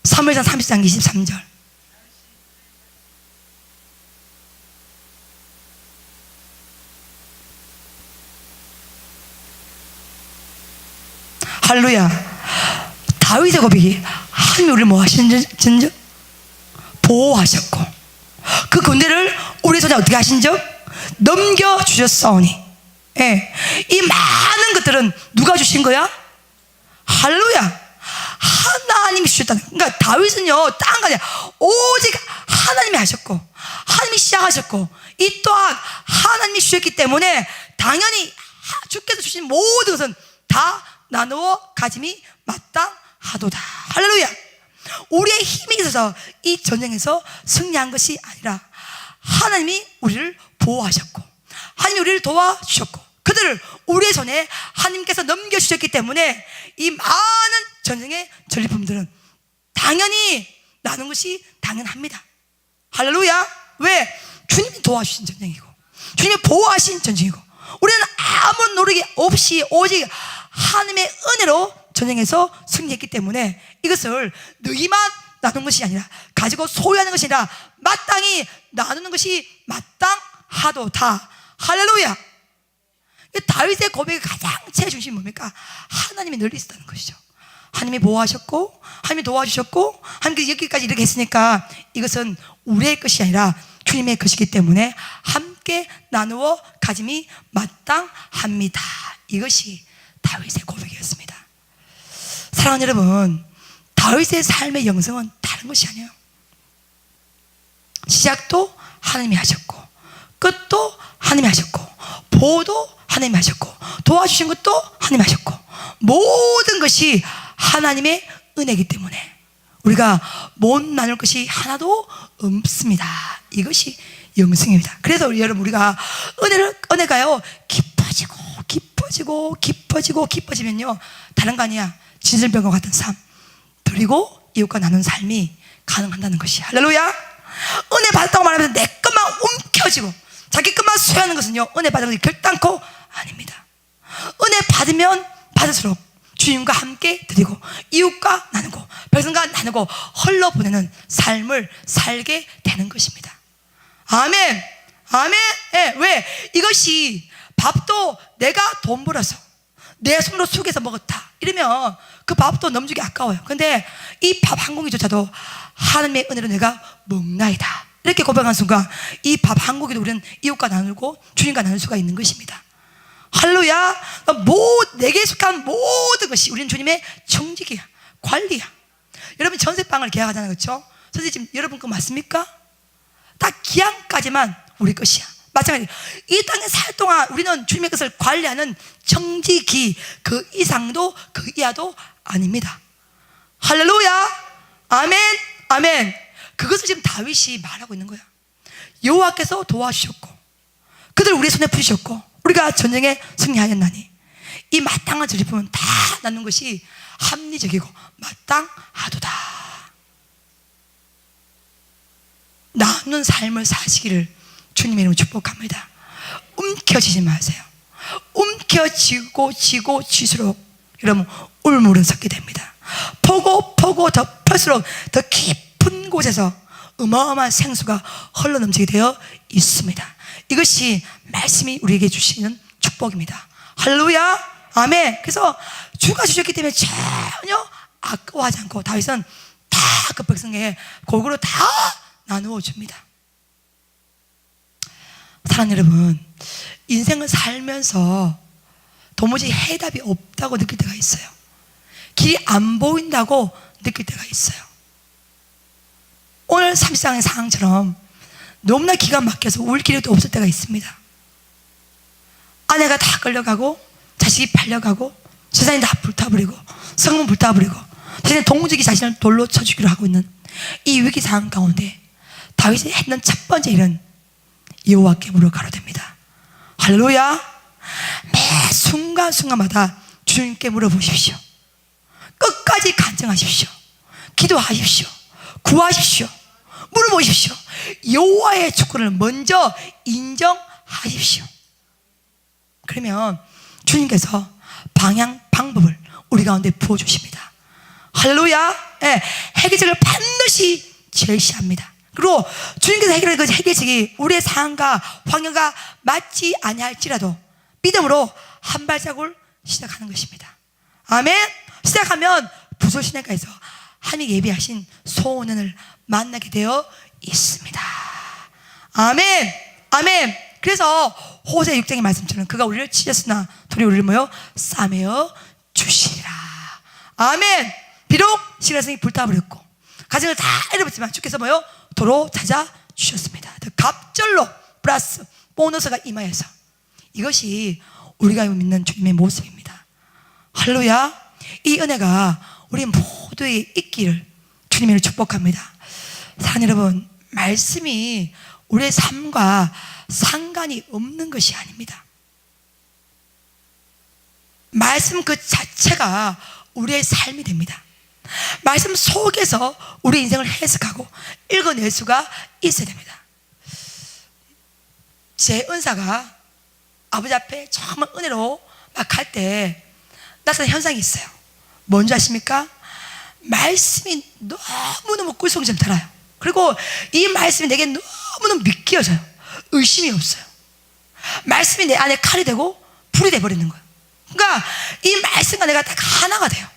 사무엘상 30장 23절. 할렐루야. 다윗의 고백이 하나님이 우리를 뭐 하시는지 보호하셨고 그 군대를 우리 손에 어떻게 하신즉 넘겨주셨사오니. 예. 이 많은 것들은 누가 주신 거야? 할렐루야. 하나님이 주셨다는 거야. 그러니까 다윗은요, 딴 거 아니야. 오직 하나님이 하셨고 하나님이 시작하셨고 이 또한 하나님이 주셨기 때문에 당연히 주께서 주신 모든 것은 다 나누어 가짐이 마땅하도다. 할렐루야. 우리의 힘이 있어서 이 전쟁에서 승리한 것이 아니라 하나님이 우리를 보호하셨고 하나님이 우리를 도와주셨고 그들을 우리의 손에 하나님께서 넘겨주셨기 때문에 이 많은 전쟁의 전리품들은 당연히 나눈 것이 당연합니다. 할렐루야. 왜? 주님이 도와주신 전쟁이고 주님이 보호하신 전쟁이고 우리는 아무 노력이 없이 오직 하나님의 은혜로 전쟁에서 승리했기 때문에 이것을 너희만 나누는 것이 아니라 가지고 소유하는 것이 아니라 마땅히 나누는 것이 마땅하도다. 할렐루야. 다윗의 고백의 가장 최중심이 뭡니까? 하나님이 늘 있었다는 것이죠. 하나님이 보호하셨고 하나님이 도와주셨고 하나님께서 여기까지 이렇게 했으니까 이것은 우리의 것이 아니라 주님의 것이기 때문에 함께 나누어 가짐이 마땅합니다. 이것이 다윗의 고백이었습니다. 사랑하는 여러분, 다윗의 삶의 영성은 다른 것이 아니에요. 시작도 하나님이 하셨고 끝도 하나님이 하셨고 보호도 하나님이 하셨고 도와주신 것도 하나님이 하셨고 모든 것이 하나님의 은혜이기 때문에 우리가 못 나눌 것이 하나도 없습니다. 이것이 영성입니다. 그래서 우리가 은혜가요 깊어지면요 다른 거 아니야. 진설병과 같은 삶 그리고 이웃과 나눈 삶이 가능한다는 것이. 할렐루야. 은혜 받았다고 말하면서 내 것만 움켜쥐고 자기 것만 소유하는 것은요 은혜 받은 것이 결단코 아닙니다. 은혜 받으면 받을수록 주님과 함께 드리고 이웃과 나누고 백성과 나누고 흘러보내는 삶을 살게 되는 것입니다. 아멘. 아멘. 네, 왜? 이것이 밥도 내가 돈 벌어서 내 손으로 숙여서 먹었다 이러면 그 밥도 넘주기 아까워요. 근데 이 밥 한 공기조차도 하나님의 은혜로 내가 먹나이다 이렇게 고백한 순간 이 밥 한 공기도 우리는 이웃과 나누고 주님과 나눌 수가 있는 것입니다. 할렐루야. 내게 속한 모든 것이 우리는 주님의 청지기야, 관리야. 여러분 전세방을 계약하잖아요, 그렇죠? 선생님 여러분 거 맞습니까? 다 기한까지만 우리 것이야. 마찬가지로 이 땅에 살 동안 우리는 주님의 것을 관리하는 청지기, 그 이상도 그 이하도 아닙니다. 할렐루야. 아멘. 아멘. 그것을 지금 다윗이 말하고 있는 거야. 여호와께서 도와주셨고 그들 우리의 손에 푸셨고 우리가 전쟁에 승리하였나니 이 마땅한 전리품은 다 나누는 것이 합리적이고 마땅하도다. 나누는 삶을 사시기를 주님의 이름으로 축복합니다. 움켜쥐지 마세요. 움켜쥐고 쥐수록 여러분 울물은 섞게 됩니다. 퍼고 덮을수록 더 깊은 곳에서 어마어마한 생수가 흘러넘치게 되어 있습니다. 이것이 말씀이 우리에게 주시는 축복입니다. 할렐루야. 아멘. 그래서 주가 주셨기 때문에 전혀 아까워하지 않고 다윗은 다 그 백성에게 골고루 다 나누어 줍니다. 사랑하는 여러분, 인생을 살면서 도무지 해답이 없다고 느낄 때가 있어요. 길이 안 보인다고 느낄 때가 있어요. 오늘 30장의 상황처럼 너무나 기가 막혀서 울 길이도 없을 때가 있습니다. 아내가 다 끌려가고 자식이 팔려가고 세상이 다 불타버리고 성문 불타버리고 자신의 동족이 자신을 돌로 쳐 죽이려 하고 있는 이 위기 상황 가운데 다윗이 했는 첫 번째 일은 여호와께 무릎을 가로댑니다. 할렐루야. 매 순간순간마다 주님께 물어보십시오. 끝까지 간증하십시오. 기도하십시오. 구하십시오. 물어보십시오. 여호와의 주권을 먼저 인정하십시오. 그러면 주님께서 방향 방법을 우리 가운데 부어주십니다. 할렐루야. 예, 해결책을 반드시 제시합니다. 그리고 주님께서 해결할 그 해결책이 우리의 상황과 환경과 맞지 아니할지라도 믿음으로 한 발자국을 시작하는 것입니다. 아멘. 시작하면 부설시내가에서 하나님 예비하신 소원을 만나게 되어 있습니다. 아멘. 아멘. 그래서 호세 6장의 말씀처럼 그가 우리를 치셨으나 둘이 우리를 뭐요? 싸매어 주시리라. 아멘. 비록 시라성이 불타버렸고 가정을 다 잃어버렸지만 주께서 뭐요? 도로 찾아주셨습니다. 갑절로 플러스 보너스가 임하여서 이것이 우리가 믿는 주님의 모습입니다. 할렐루야. 이 은혜가 우리 모두에게 있기를 주님을 축복합니다. 사랑하는 여러분, 말씀이 우리의 삶과 상관이 없는 것이 아닙니다. 말씀 그 자체가 우리의 삶이 됩니다. 말씀 속에서 우리 인생을 해석하고 읽어낼 수가 있어야 됩니다. 제 은사가 아버지 앞에 정말 은혜로 막 할 때 나타난 현상이 있어요. 뭔지 아십니까? 말씀이 너무너무 꿀송처럼 달아요. 그리고 이 말씀이 내게 너무너무 믿겨져요. 의심이 없어요. 말씀이 내 안에 칼이 되고 불이 돼버리는 거예요. 그러니까 이 말씀과 내가 딱 하나가 돼요.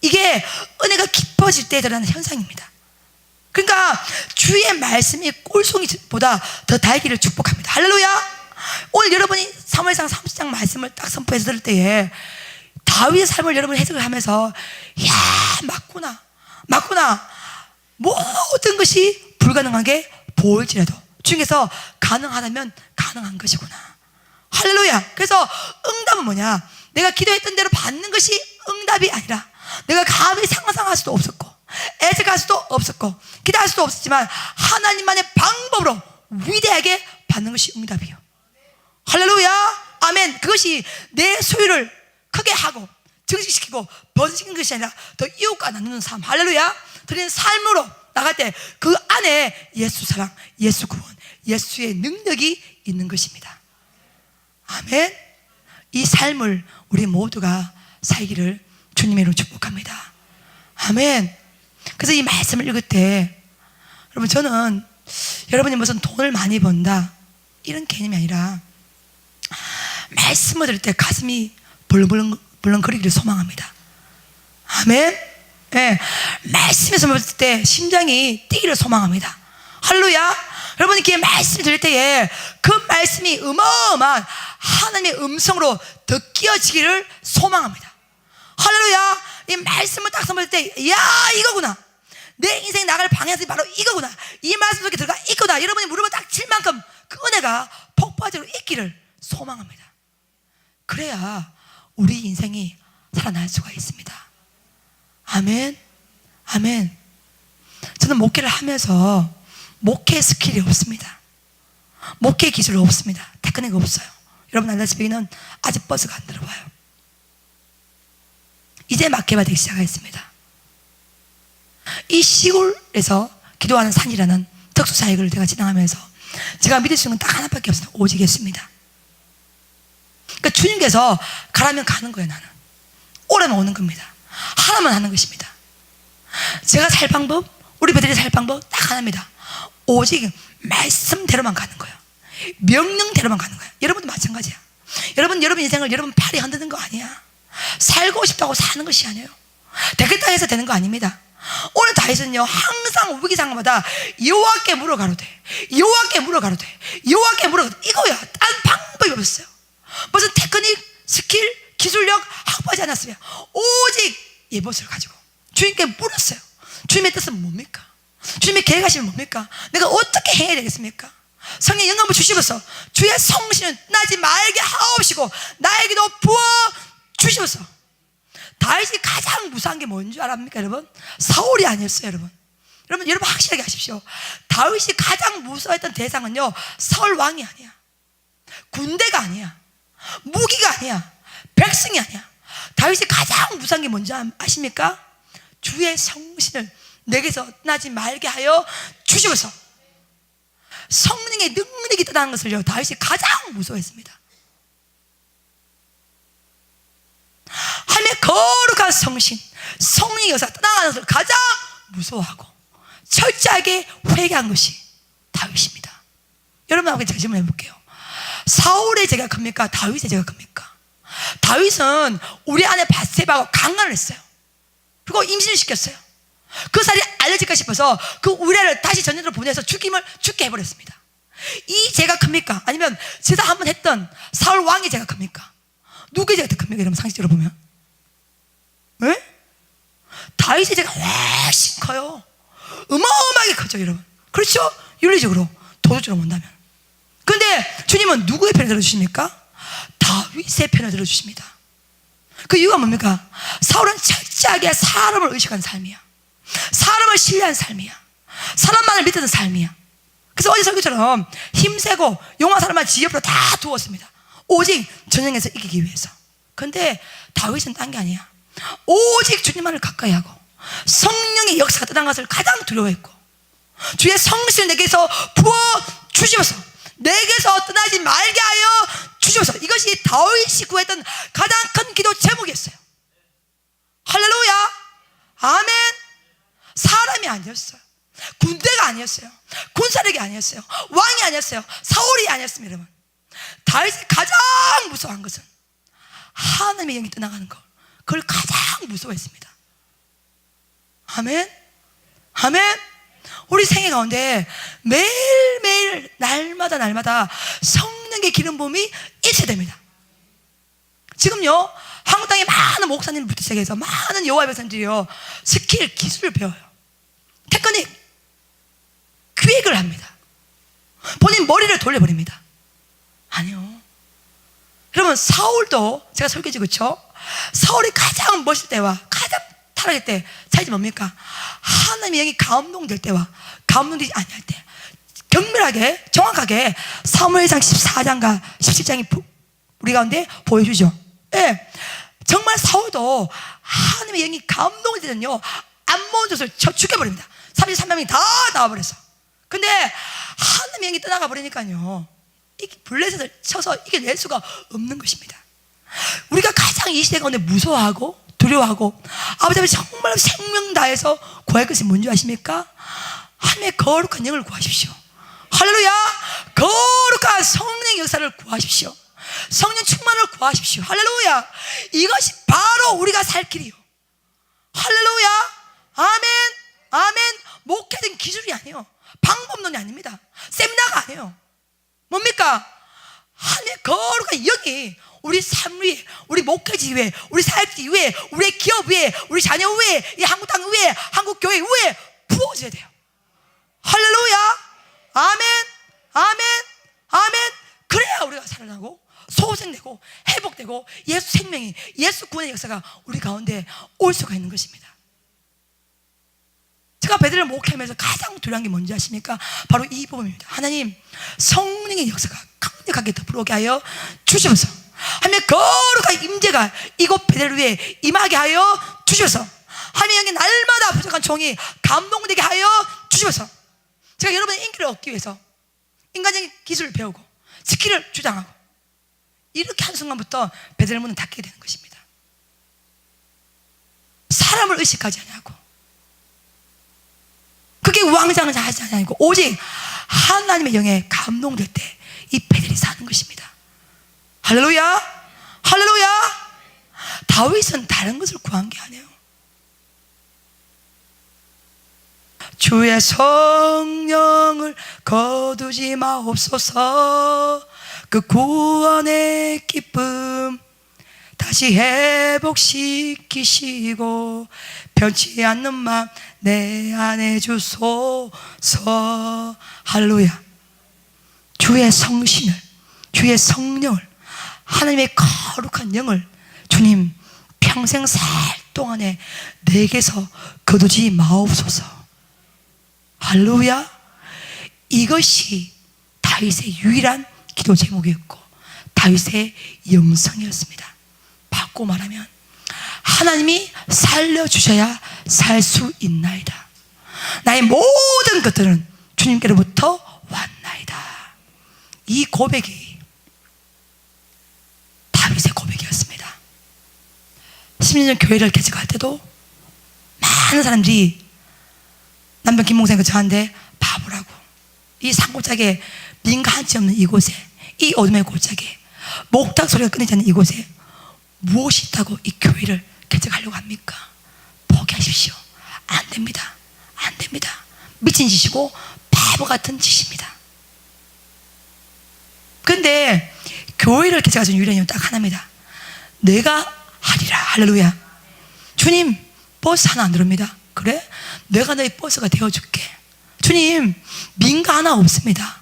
이게 은혜가 깊어질 때 일어나는 현상입니다. 그러니까 주의 말씀이 꿀송이보다 더 달기를 축복합니다. 할렐루야. 오늘 여러분이 사무엘상 30장 말씀을 딱 선포해서 들을 때에 다윗의 삶을 여러분 해석을 하면서 야, 맞구나 모든 것이 불가능하게 보일지라도 주님께서 가능하다면 가능한 것이구나. 할렐루야. 그래서 응답은 뭐냐? 내가 기도했던 대로 받는 것이 응답이 아니라 내가 감히 상상할 수도 없었고 애석할 수도 없었고 기도할 수도 없었지만 하나님만의 방법으로 위대하게 받는 것이 응답이요. 할렐루야. 아멘. 그것이 내 소유를 크게 하고 증식시키고 번식시키는 것이 아니라 더 이웃과 나누는 삶. 할렐루야. 드리는 삶으로 나갈 때 그 안에 예수 사랑, 예수 구원, 예수의 능력이 있는 것입니다. 아멘. 이 삶을 우리 모두가 살기를 주님의 이름으로 축복합니다. 아멘. 그래서 이 말씀을 읽을 때 여러분, 저는 여러분이 무슨 돈을 많이 번다 이런 개념이 아니라 말씀을 들을 때 가슴이 벌렁거리기를 소망합니다. 아멘. 네. 말씀에서 볼 때 심장이 뛰기를 소망합니다. 할렐루야. 여러분이 그 말씀을 들을 때에 그 말씀이 어마어마한 하나님의 음성으로 듣겨지기를 소망합니다. 할렐루야. 이 말씀을 딱 선포할 때, 야, 이거구나. 내 인생이 나갈 방향이 바로 이거구나. 이 말씀 속에 들어가 있구나. 여러분이 무릎을 딱 칠 만큼 그 은혜가 폭발적으로 있기를 소망합니다. 그래야 우리 인생이 살아날 수가 있습니다. 아멘. 아멘. 저는 목회를 하면서 목회 스킬이 없습니다. 목회 기술이 없습니다. 테크닉이 없어요. 여러분 알다시피 여기는 아직 버스가 안 들어와요. 이제 막 개발되기 시작했습니다. 이 시골에서 기도하는 산이라는 특수사역을 제가 진행하면서 제가 믿을 수 있는 건 딱 하나밖에 없습니다. 오직 예수입니다. 그러니까 주님께서 가라면 가는 거예요. 나는 오라면 오는 겁니다. 하나만 하는 것입니다. 제가 살 방법, 우리 배들이 살 방법 딱 하나입니다. 오직 말씀대로만 가는 거예요. 명령대로만 가는 거예요. 여러분도 마찬가지야. 여러분 인생을 여러분 팔이 흔드는 거 아니야. 살고 싶다고 사는 것이 아니에요. 되겠다 해서 되는 거 아닙니다. 오늘 다윗은요, 항상 위기 상황마다 여호와께 물어가로되, 여호와께 물어가로되, 여호와께 물어가로되, 이거야. 딴 방법이 없었어요. 무슨 테크닉, 스킬, 기술력 확보하지 않았으면 오직 예봇을 가지고 주님께 물었어요. 주님의 뜻은 뭡니까? 주님의 계획하시면 뭡니까? 내가 어떻게 해야 되겠습니까? 성령 영감을 주시면서 주의 성신은 나지 말게 하옵시고 나에게도 부어 주시면서. 다윗이 가장 무서운 게 뭔지 알합니까 여러분? 사울이 아니었어요 여러분. 여러분 확실하게 하십시오. 다윗이 가장 무서워했던 대상은요, 사울 왕이 아니야, 군대가 아니야, 무기가 아니야, 백성이 아니야. 다윗이 가장 무서운 게 뭔지 아십니까? 주의 성신을 내게서 떠나지 말게 하여 주시면서. 성령의 능력이 떠나는 것을요, 다윗이 가장 무서워했습니다. 하나님의 거룩한 성신, 성령의 역사가 떠나가는 것을 가장 무서워하고 철저하게 회개한 것이 다윗입니다. 여러분하고 제가 질문해 볼게요. 사울의 죄가 큽니까? 다윗의 죄가 큽니까? 다윗은 우리 아내 밧세바하고 강간을 했어요. 그리고 임신을 시켰어요. 그 살이 알려질까 싶어서 그 우리아를 다시 전쟁으로 보내서 죽게 해버렸습니다. 이 죄가 큽니까? 아니면 제사 한번 했던 사울 왕의 죄가 큽니까? 누구의 죄가 더 큽니까? 여러분 상식적으로 보면, 네? 다윗의 죄가 훨씬 커요. 어마어마하게 커죠 여러분. 그렇죠? 윤리적으로, 도덕적으로 본다면. 그런데 주님은 누구의 편을 들어주십니까? 다윗의 편을 들어주십니다. 그 이유가 뭡니까? 사울은 철저하게 사람을 의식한 삶이야. 사람을 신뢰한 삶이야. 사람만을 믿는 삶이야. 그래서 어제 설교처럼 힘세고 용한 사람만 지 옆으로 다 두었습니다. 오직 전쟁에서 이기기 위해서. 그런데 다윗은 딴 게 아니야. 오직 주님만을 가까이 하고 성령의 역사가 떠난 것을 가장 두려워했고, 주의 성신을 내게서 부어 주시면서 내게서 떠나지 말게 하여 주시면서. 이것이 다윗이 구했던 가장 큰 기도 제목이었어요. 할렐루야, 아멘. 사람이 아니었어요. 군대가 아니었어요. 군사력이 아니었어요. 왕이 아니었어요. 사울이 아니었습니다. 여러분, 다윗이 가장 무서워한 것은 하나님의 영이 떠나가는 것. 그걸 가장 무서워했습니다. 아멘, 아멘. 우리 생애 가운데 매일매일 날마다 성령의 기름 부음이 있어야 됩니다. 지금요, 한국 땅에 많은 목사님부터 시작해서 많은 여호와의 백성들이요, 스킬, 기술을 배워요. 테크닉, 기획을 합니다. 본인 머리를 돌려버립니다. 아니요. 여러분, 사울도 제가 설교지, 그렇죠? 사울이 가장 멋있을 때와 가장 타락할 때 차이지 뭡니까? 하나님의 영이 감동될 때와 감동되지 아니할 때. 경멸하게 정확하게 사무엘상 14장과 17장이 우리 가운데 보여주죠. 예, 정말 사울도 하나님의 영이 감동이 되면요, 암몬족을 쳐 죽여버립니다. 33명이 다 나와버렸어. 근데 하나님의 영이 떠나가 버리니까요, 이 블레셋을 쳐서 이겨낼 수가 없는 것입니다. 우리가 가장 이 시대 가운데 무서워하고 두려워하고 아버지 앞에 정말 생명 다해서 구할 것이 뭔지 아십니까? 하나님의 거룩한 영을 구하십시오. 할렐루야. 거룩한 성령의 역사를 구하십시오. 성령 충만을 구하십시오. 할렐루야. 이것이 바로 우리가 살 길이요. 할렐루야. 아멘, 아멘. 목회된 기술이 아니에요. 방법론이 아닙니다. 세미나가 아니에요. 뭡니까? 하나님의 거룩한 영이 우리 삶 위에, 우리 목회지 위에, 우리 사역지 위에, 우리의 기업 위에, 우리 자녀 위에, 이 한국 땅 위에, 한국 교회 위에 부어져야 돼요. 할렐루야. 아멘, 아멘, 아멘. 그래야 우리가 살아나고 소생되고 회복되고 예수 생명이, 예수 구원의 역사가 우리 가운데 올 수가 있는 것입니다. 제가 베드를 목회하면서 가장 두려운 게 뭔지 아십니까? 바로 이 부분입니다. 하나님, 성령의 역사가 강력하게 덮어오게 하여 주시면서 하나님의 거룩한 임재가 이곳 베델 위에 임하게 하여 주시면서 하나님의 영이 날마다 부족한 종이 감동되게 하여 주시면서 제가 여러분의 인기를 얻기 위해서 인간적인 기술을 배우고 스킬을 주장하고 이렇게 한 순간부터 베델 문은 닫히게 되는 것입니다. 사람을 의식하지 아니하고 그게 왕장을 하지 않고 오직 하나님의 영에 감동될 때 이 배들이 사는 것입니다. 할렐루야, 할렐루야. 다윗은 다른 것을 구한 게 아니에요. 주의 성령을 거두지 마옵소서. 그 구원의 기쁨 다시 회복시키시고 변치 않는 마음 내 안에 주소서. 할렐루야. 주의 성신을, 주의 성령을, 하나님의 거룩한 영을 주님 평생 살 동안에 내게서 거두지 마옵소서. 할렐루야. 이것이 다윗의 유일한 기도 제목이었고 다윗의 영성이었습니다. 바꿔 말하면 하나님이 살려주셔야 살 수 있나이다. 나의 모든 것들은 주님께로부터 왔나이다. 이 고백이 다윗의 고백이었습니다. 10년 전 교회를 개척할 때도 많은 사람들이 남편 김목사님과 저한테 바보라고, 이 산골짜기에 민가 한 채 없는 이곳에, 이 어둠의 골짜기에 목탁 소리가 끊이지 않는 이곳에 무엇이 있다고 이 교회를 개척하려고 합니까? 포기하십시오. 안 됩니다. 안 됩니다. 미친 짓이고 바보 같은 짓입니다. 그런데 교회를 개척할 수 있는 유일한 이유는 딱 하나입니다. 내가 하리라. 할렐루야. 주님 버스 하나 안 들어옵니다. 그래? 내가 너의 버스가 되어줄게. 주님 민가 하나 없습니다.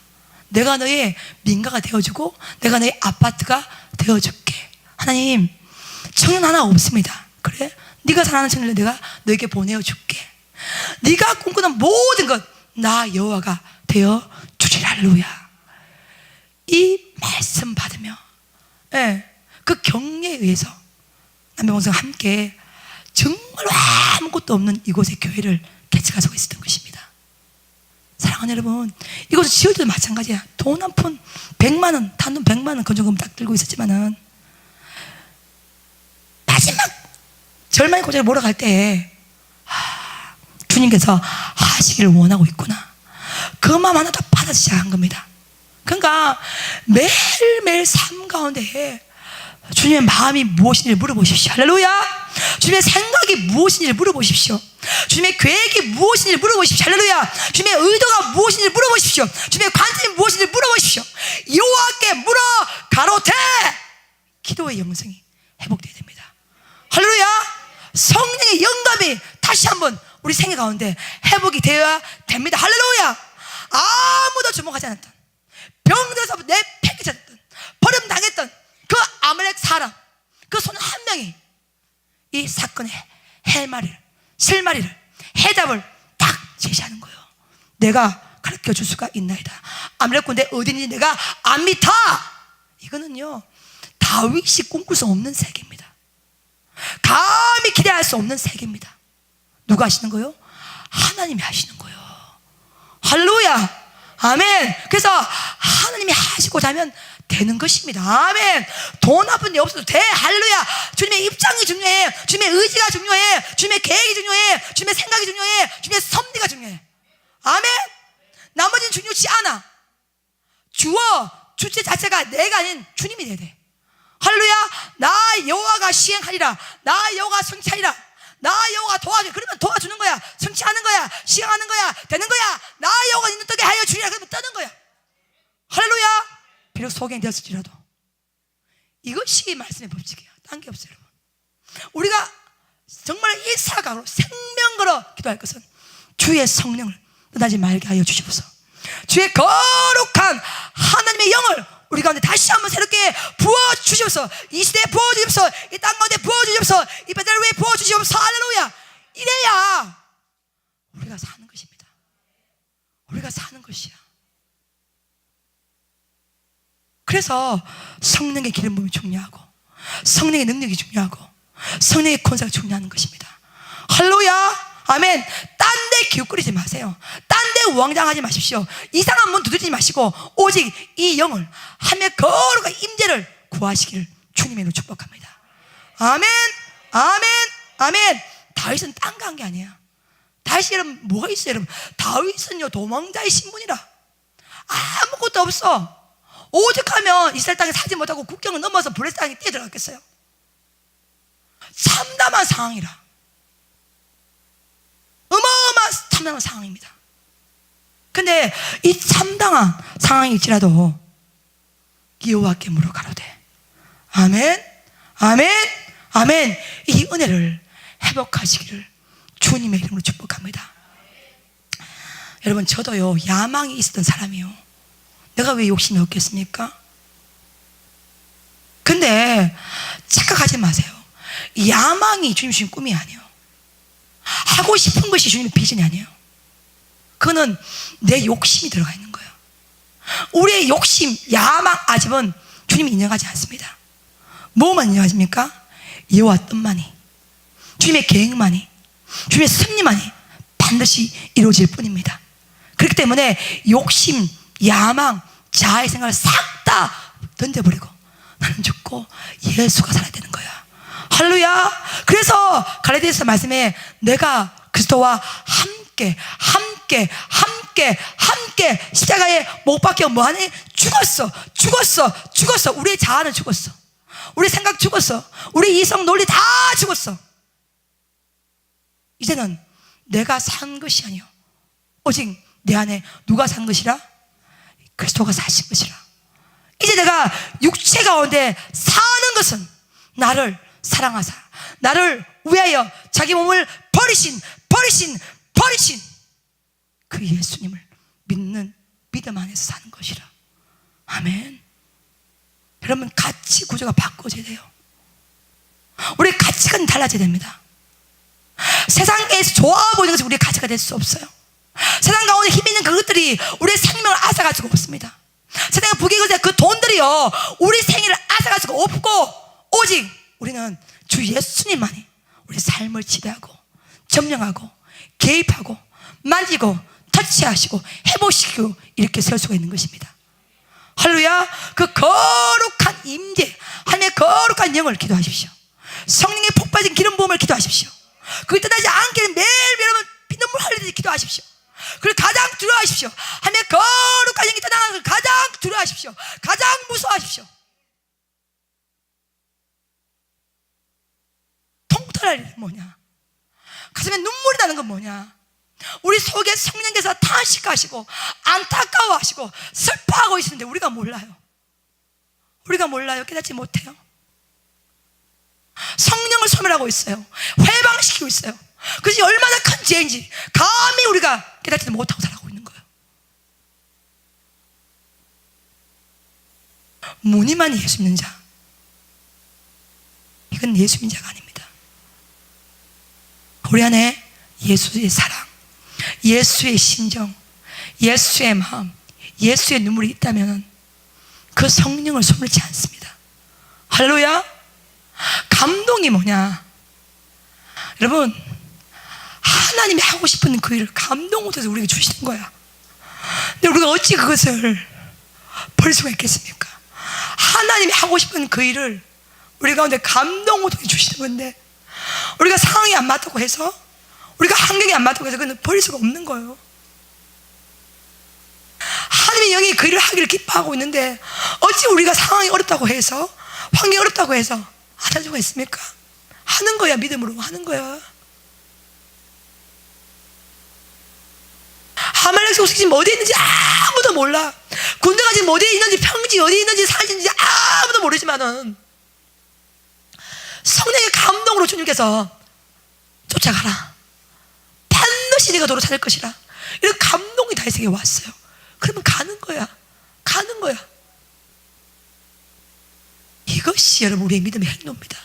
내가 너의 민가가 되어주고 내가 너의 아파트가 되어줄게. 하나님 청년 하나 없습니다. 그래? 네가 사랑하는 청년을 내가 너에게 보내어줄게. 네가 꿈꾸는 모든 것 나 여호와가 되어주리라. 할렐루야. 이 말씀 받으며 그 경례에 의해서 남편과 함께 정말 아무것도 없는 이곳에 교회를 개척하고 있었던 것입니다. 사랑하는 여러분, 이곳을 지을 때도 마찬가지야. 돈 한 푼 100만 원, 단돈 100만 원 건전금 딱 들고 있었지만은 마지막 절망의 고개를 몰아갈 때 주님께서 하시기를 원하고 있구나. 그 마음 하나 다 받아 시작한 겁니다. 그러니까 매일매일 삶 가운데 주님의 마음이 무엇인지 물어보십시오. 할렐루야. 주님의 생각이 무엇인지 물어보십시오. 주님의 계획이 무엇인지 물어보십시오. 할렐루야. 주님의 의도가 무엇인지 물어보십시오. 주님의 관점이 무엇인지 물어보십시오. 여호와께 물어 가로되 기도의 영성이 회복되어야 됩니다. 할렐루야. 성령의 영감이 다시 한번 우리 생애 가운데 회복이 되어야 됩니다. 할렐루야. 아무도 주목하지 않았던, 병들어서 내팽개쳤던, 버림당했던 그 아말렉 사람, 그 손 한 명이 이 사건의 해마리를, 실마리를, 해답을 딱 제시하는 거예요. 내가 가르쳐 줄 수가 있나이다. 아말렉 군대 어디인지 내가 압니다. 이거는요 다윗이 꿈꿀 수 없는 세계입니다. 감히 기대할 수 없는 세계입니다. 누가 하시는 거예요? 하나님이 하시는 거예요. 할렐루야. 아멘. 그래서 하나님이 하시고자 하면 되는 것입니다. 아멘. 돈 한 푼이 없어도 돼. 할렐루야. 주님의 입장이 중요해. 주님의 의지가 중요해. 주님의 계획이 중요해. 주님의 생각이 중요해. 주님의 섭리가 중요해. 아멘. 나머지는 중요치 않아. 주체 자체가 내가 아닌 주님이 돼야 돼. 할렐루야. 나 여호와가 시행하리라. 나 여호와가 성취하리라. 나 여호와가 도와줘. 그러면 도와주는 거야. 성취하는 거야. 시행하는 거야. 되는 거야. 나 여호와가 있는 떡에 하여 주리라. 그러면 뜨는 거야. 할렐루야. 비록 소경이 되었을지라도 이것이 말씀의 법칙이에요. 딴 게 없어요. 여러분, 우리가 정말 일사각으로 생명 걸어 기도할 것은 주의 성령을 떠나지 말게 하여 주시옵소서. 주의 거룩한 하나님의 영을 우리 가운데 다시 한번 새롭게 부어주시옵소서. 이 시대에 부어주시옵소서. 이 땅 가운데 부어주시옵소서. 이 배들 위에 부어주시옵소서. 할렐루야. 이래야 우리가 사는 것입니다. 우리가 사는 것이야. 그래서 성령의 기름 부음이 중요하고 성령의 능력이 중요하고 성령의 권세가 중요한 것입니다. 할렐루야. 아멘. 딴 데 기웃거리지 마세요. 딴 데 우왕좌왕하지 마십시오. 이상한 문 두드리지 마시고 오직 이 영을 하나님의 거룩한 임재를 구하시기를 주님의 이름으로 축복합니다. 아멘. 아멘. 아멘. 다윗은 딴 거 한 게 아니에요. 다윗이 여러분 뭐가 있어요 여러분? 다윗은요 도망자의 신분이라 아무것도 없어. 오죽하면 이스라엘 땅에 살지 못하고 국경을 넘어서 블레셋 땅에 뛰어들어갔겠어요. 참담한 상황이라, 어마어마한 참담한 상황입니다. 근데 이 참담한 상황일지라도 여호와께 물어 가로되 아멘 아멘 아멘, 이 은혜를 회복하시기를 주님의 이름으로 축복합니다. 여러분 저도요 야망이 있었던 사람이요. 내가 왜 욕심이 없겠습니까? 근데 착각하지 마세요. 야망이 주님 주신 꿈이 아니에요. 하고 싶은 것이 주님의 비전이 아니에요. 그거는 내 욕심이 들어가 있는 거예요. 우리의 욕심, 야망, 아집은 주님이 인정하지 않습니다. 뭐만 인정하십니까? 여호와 뜻만이, 주님의 계획만이, 주님의 섭리만이 반드시 이루어질 뿐입니다. 그렇기 때문에 욕심, 야망, 자아의 생각을 싹 다 던져버리고 나는 죽고 예수가 살아야 되는 거야. 할렐루야. 그래서 갈라디아서 말씀에 내가 그리스도와 함께 십자가에 못 박혀 뭐하니? 죽었어. 우리의 자아는 죽었어. 우리 생각 죽었어. 우리 이성 논리 다 죽었어. 이제는 내가 산 것이 아니요 오직 내 안에 누가 산 것이라? 그리스도가 사신 것이라. 이제 내가 육체 가운데 사는 것은 나를 사랑하사 나를 위하여 자기 몸을 버리신 그 예수님을 믿는 믿음 안에서 사는 것이라. 아멘. 여러분 가치 구조가 바꿔져야 돼요. 우리의 가치관이 달라져야 됩니다. 세상에서 좋아 보이는 것이 우리의 가치가 될 수 없어요. 세상 가운데 힘 있는 그것들이 우리의 생명을 앗아갈 수가 없습니다. 세상의 부귀거제 그 돈들이요 우리 생일을 앗아갈 수가 없고 오직 우리는 주 예수님만이 우리 삶을 지배하고 점령하고 개입하고 만지고 터치하시고 회복시키고 이렇게 설 수가 있는 것입니다. 할렐루야. 그 거룩한 임재, 하나님의 거룩한 영을 기도하십시오. 성령의 폭발적인 기름 부음을 기도하십시오. 그게 떠나지 않게 매일매일 여러분 피눈물 흘리듯이 기도하십시오. 그걸 가장 두려워하십시오. 하나님의 거룩한 영이 떠나가는 걸 가장 두려워하십시오. 가장 무서워하십시오. 통털할 일은 뭐냐? 가슴에 눈물이 나는 건 뭐냐? 우리 속에 성령께서 탄식하시고 안타까워하시고 슬퍼하고 있는데 우리가 몰라요. 깨닫지 못해요. 성령을 소멸하고 있어요. 회방시키고 있어요. 그것이 얼마나 큰 죄인지 감히 우리가 깨닫지도 못하고 살아가고 있는 거예요. 무늬만 예수 믿는 자, 이건 예수 믿는 자가 아닙니다. 우리 안에 예수의 사랑, 예수의 심정, 예수의 마음, 예수의 눈물이 있다면 그 성령을 소멸치 않습니다. 할렐루야. 감동이 뭐냐? 여러분 하나님이 하고 싶은 그 일을 감동으로 해서 우리에게 주시는 거야. 근데 우리가 어찌 그것을 버릴 수가 있겠습니까? 하나님이 하고 싶은 그 일을 우리 가운데 감동으로 주시는 건데 우리가 상황이 안 맞다고 해서, 우리가 환경이 안 맞다고 해서 그건 버릴 수가 없는 거예요. 하나님의 영이 그 일을 하기를 기뻐하고 있는데 어찌 우리가 상황이 어렵다고 해서, 환경이 어렵다고 해서 안 할 수가 있습니까? 하는 거야. 믿음으로 하는 거야. 하말렉 족속이 지금 어디에 있는지 아무도 몰라. 군대가 지금 어디에 있는지, 평지 어디에 있는지, 사는지 아무도 모르지만은 성령의 감동으로 주님께서 쫓아가라, 반드시 네가 도로 찾을 것이라, 이런 감동이 다윗에게 왔어요. 그러면 가는 거야. 이것이 여러분 우리의 믿음의 행로입니다.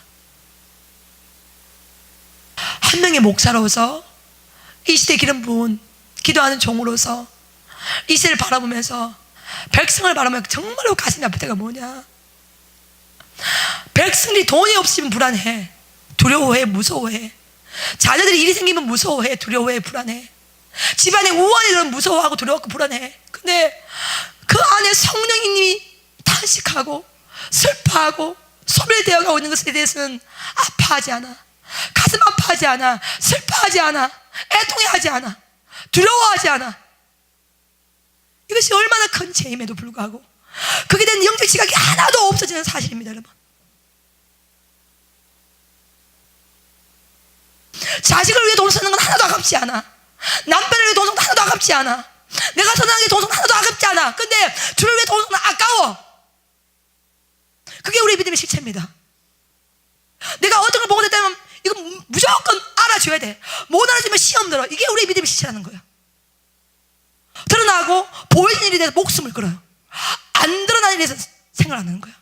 한 명의 목사로서, 이 시대 기름 부은 기도하는 종으로서 이 시대를 바라보면서, 백성을 바라보면 정말로 가슴이 아플 때가 뭐냐? 백성들이 돈이 없으면 불안해, 두려워해, 무서워해. 자녀들이 일이 생기면 무서워해, 두려워해, 불안해. 집안에 우환이 일어나면 무서워하고 두려워하고 불안해. 근데 그 안에 성령님이 탄식하고 슬퍼하고 소멸되어 가고 있는 것에 대해서는 아파하지 않아. 가슴 아파하지 않아, 슬퍼하지 않아, 애통해하지 않아, 두려워하지 않아. 이것이 얼마나 큰 죄임에도 불구하고 그게 된 영적 지각이 하나도 없어지는 사실입니다, 여러분. 자식을 위해 돈 쓰는 건 하나도 아깝지 않아. 남편을 위해 돈 쓰는 건 하나도 아깝지 않아. 내가 선하게 돈 쓰는 건 하나도 아깝지 않아. 근데 주를 위해 돈 쓰는 건 아까워. 그게 우리 믿음의 실체입니다. 내가 어떤 걸 보고 됐다면 이거 무조건 알아줘야 돼. 못 알아주면 시험 들어. 이게 우리 믿음의 실체라는 거야. 드러나고 보이는 일에 대해서 목숨을 걸어요. 안 드러나는 일에 대해서 생각 안 하는 거야.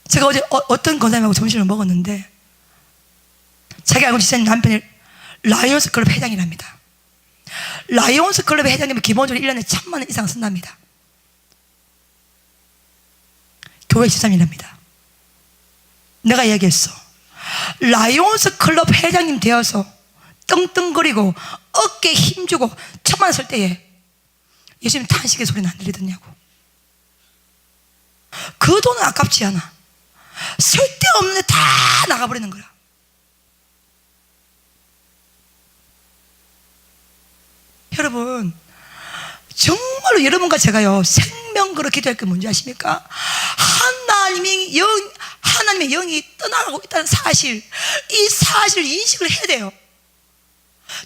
제가 어제 어떤 권사님하고 점심을 먹었는데 자기 알고 지사님 남편이 라이온스 클럽 회장이랍니다. 라이온스 클럽 회장님은 기본적으로 1년에 1,000만 원 이상 쓴답니다. 교회 집사님이랍니다. 내가 얘기했어. 라이온스 클럽 회장님 되어서 떵떵거리고 어깨에 힘주고 1,000만 원 쓸 때에 예수님 탄식의 소리는 안 들리더냐고. 그 돈은 아깝지 않아. 쓸데없는 데 다 나가버리는 거야. 여러분, 정말로 여러분과 제가요 생명 걸어 기도할 게 뭔지 아십니까? 하나님의 영이 떠나가고 있다는 사실, 이 사실을 인식을 해야 돼요.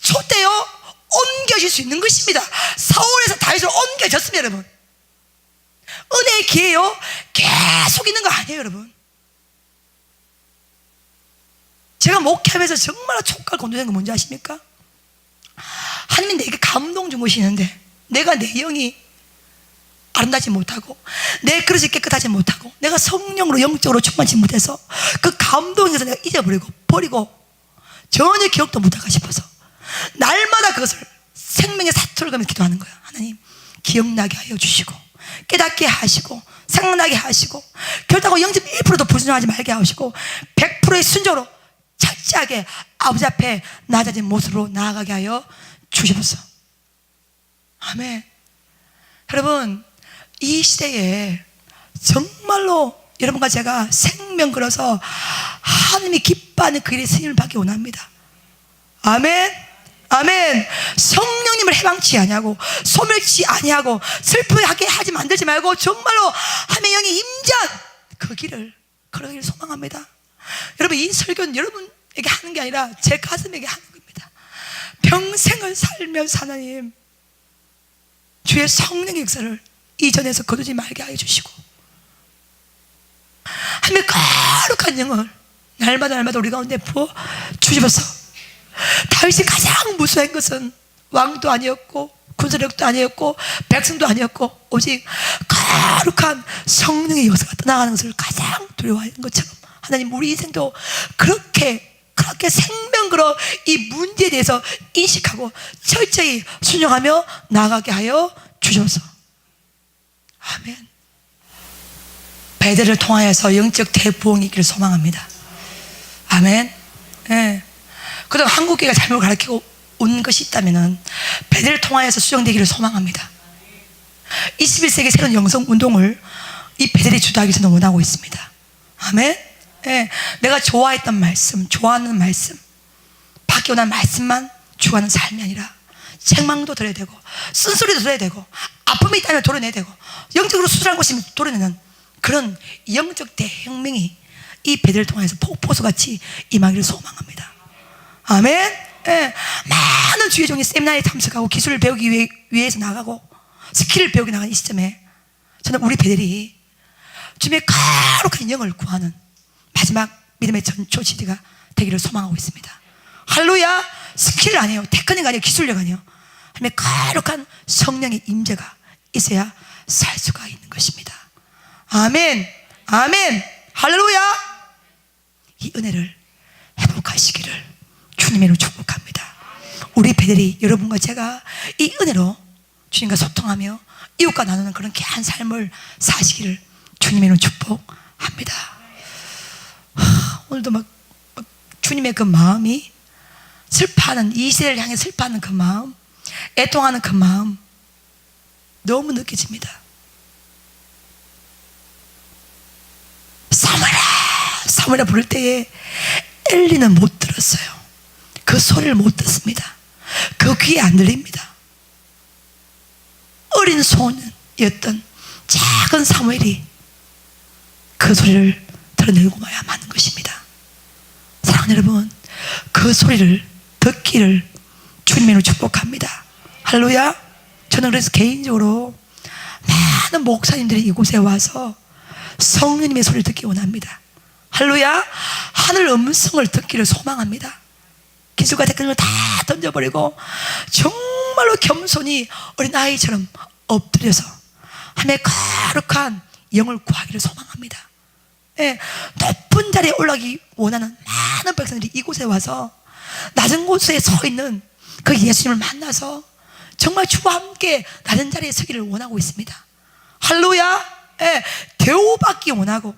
촛대요 옮겨질 수 있는 것입니다. 사울에서 다윗으로 옮겨졌습니다, 여러분. 은혜의 기회요 계속 있는 거 아니에요, 여러분. 제가 목회하면서 정말 촉각 건조된 거 뭔지 아십니까? 하나님이 내게 감동 준 것이 있는데 내가 내 영이 아름다지 못하고 내 그릇이 깨끗하지 못하고 내가 성령으로 영적으로 충만치 못해서 그 감동에서 내가 잊어버리고 버리고 전혀 기억도 못할까 싶어서 날마다 그것을 생명의 사투를 가면서 기도하는 거야. 하나님 기억나게 하여 주시고 깨닫게 하시고 생각나게 하시고 결단하고 0.1%도 불순종하지 말게 하시고 100%의 순종으로 철저하게 아버지 앞에 낮아진 모습으로 나아가게 하여 주시옵소서. 아멘. 여러분, 이 시대에 정말로 여러분과 제가 생명 걸어서 하나님이 기뻐하는 그 일에 쓰임을 받기 원합니다. 아멘. 아멘. 성령님을 해방치 아니하고 소멸치 아니하고 슬프게 하게 만들지 말고 정말로 하나님의 영이 임재한 그 길을 걸어가기를 소망합니다. 여러분, 이 설교는 여러분에게 하는 게 아니라 제 가슴에게 하는 겁니다. 평생을 살면서 하나님 주의 성령의 역사를 이전에서 거두지 말게 하여 주시고 하나님의 거룩한 영을 날마다 우리 가운데 부어 주시옵소서. 다윗이 가장 무수한 것은 왕도 아니었고 군사력도 아니었고 백성도 아니었고 오직 거룩한 성령의 역사가 떠나가는 것을 가장 두려워하는 것처럼 하나님 우리 인생도 그렇게 생명 걸어 이 문제에 대해서 인식하고 철저히 순종하며 나아가게 하여 주셔서 아멘. 베드로를 통하여서 영적 대부흥이 있기를 소망합니다. 아멘. 예. 그동안 한국교회가 잘못 가르치고 온 것이 있다면 베드로를 통하여서 수정되기를 소망합니다. 21세기 새로운 영성 운동을 이 베드로이 주도하기 위해서 원하고 있습니다. 아멘. 예, 내가 좋아했던 말씀, 좋아하는 말씀, 받기 원하는 말씀만 주하는 삶이 아니라 책망도 들어야 되고 쓴소리도 들어야 되고 아픔이 있다면 도려내야 되고 영적으로 수술한 것이면 도려내는 그런 영적 대혁명이 이 베드로를 통해서 폭포수같이 임하기를 소망합니다. 아멘. 예, 많은 주의 종이 세미나에 참석하고 기술을 배우기 위해서 나가고 스킬을 배우기 나가는 이 시점에 저는 우리 베드로이 주님의 거룩한 영을 구하는 마지막 믿음의 전초 시대가 되기를 소망하고 있습니다. 할렐루야. 스킬 아니에요. 테크닉 아니에요. 기술력 아니에요. 하나님의 거룩한 성령의 임재가 있어야 살 수가 있는 것입니다. 아멘. 아멘. 할렐루야. 이 은혜를 회복하시기를 주님으로 축복합니다. 우리 배들이 여러분과 제가 이 은혜로 주님과 소통하며 이웃과 나누는 그런 귀한 삶을 사시기를 주님으로 축복합니다. 오늘도 막 주님의 그 마음이 슬퍼하는 이 시대를 향해 슬퍼하는 그 마음, 애통하는 그 마음 너무 느껴집니다. 사무엘을 부를 때에 엘리는 못 들었어요. 그 소리를 못 듣습니다. 그 귀에 안 들립니다. 어린 소년이었던 작은 사무엘이 그 소리를 들어내고야 마는 것입니다. 사랑하는 여러분, 그 소리를 듣기를 주님으로 축복합니다. 할렐루야. 저는 그래서 개인적으로 많은 목사님들이 이곳에 와서 성령님의 소리를 듣기 원합니다. 할렐루야. 하늘 음성을 듣기를 소망합니다. 기술과 댓글을 다 던져버리고 정말로 겸손히 어린아이처럼 엎드려서 하나님의 거룩한 영을 구하기를 소망합니다. 예, 높은 자리에 올라가기 원하는 많은 백성들이 이곳에 와서 낮은 곳에 서 있는 그 예수님을 만나서 정말 주와 함께 낮은 자리에 서기를 원하고 있습니다. 할렐루야. 예, 대우받기 원하고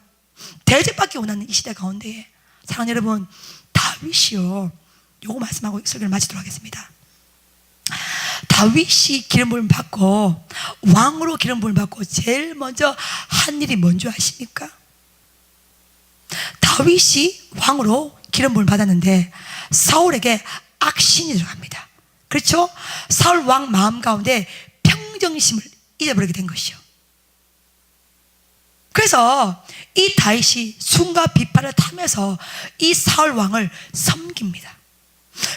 대접받기 원하는 이 시대 가운데에 사랑하는 여러분, 다윗이요, 요거 말씀하고 설교를 마치도록 하겠습니다. 다윗이 기름 부음을 받고 왕으로 기름 부음을 받고 제일 먼저 한 일이 뭔지 아십니까? 다윗이 왕으로 기름 부음을 받았는데 사울에게 악신이 들어갑니다. 그렇죠? 사울 왕 마음 가운데 평정심을 잊어버리게 된 것이요. 그래서 이 다윗이 순과 비판을 타면서 이 사울 왕을 섬깁니다.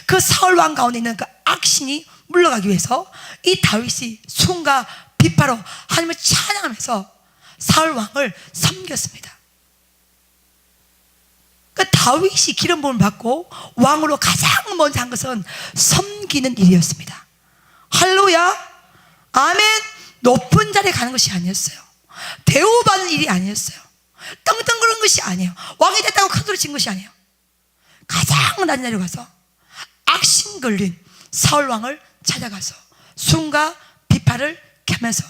그 사울 왕 가운데 있는 그 악신이 물러가기 위해서 이 다윗이 순과 비파로 하나님을 찬양하면서 사울 왕을 섬겼습니다. 그 다윗이 기름 부음을 받고 왕으로 가장 먼저 한 것은 섬기는 일이었습니다. 할렐루야. 아멘. 높은 자리에 가는 것이 아니었어요. 대우받는 일이 아니었어요. 떵떵거리는 것이 아니에요. 왕이 됐다고 큰소리 친 것이 아니에요. 가장 낮은 자리에 가서 악신 걸린 사울 왕을 찾아가서 순과 비파를 켜면서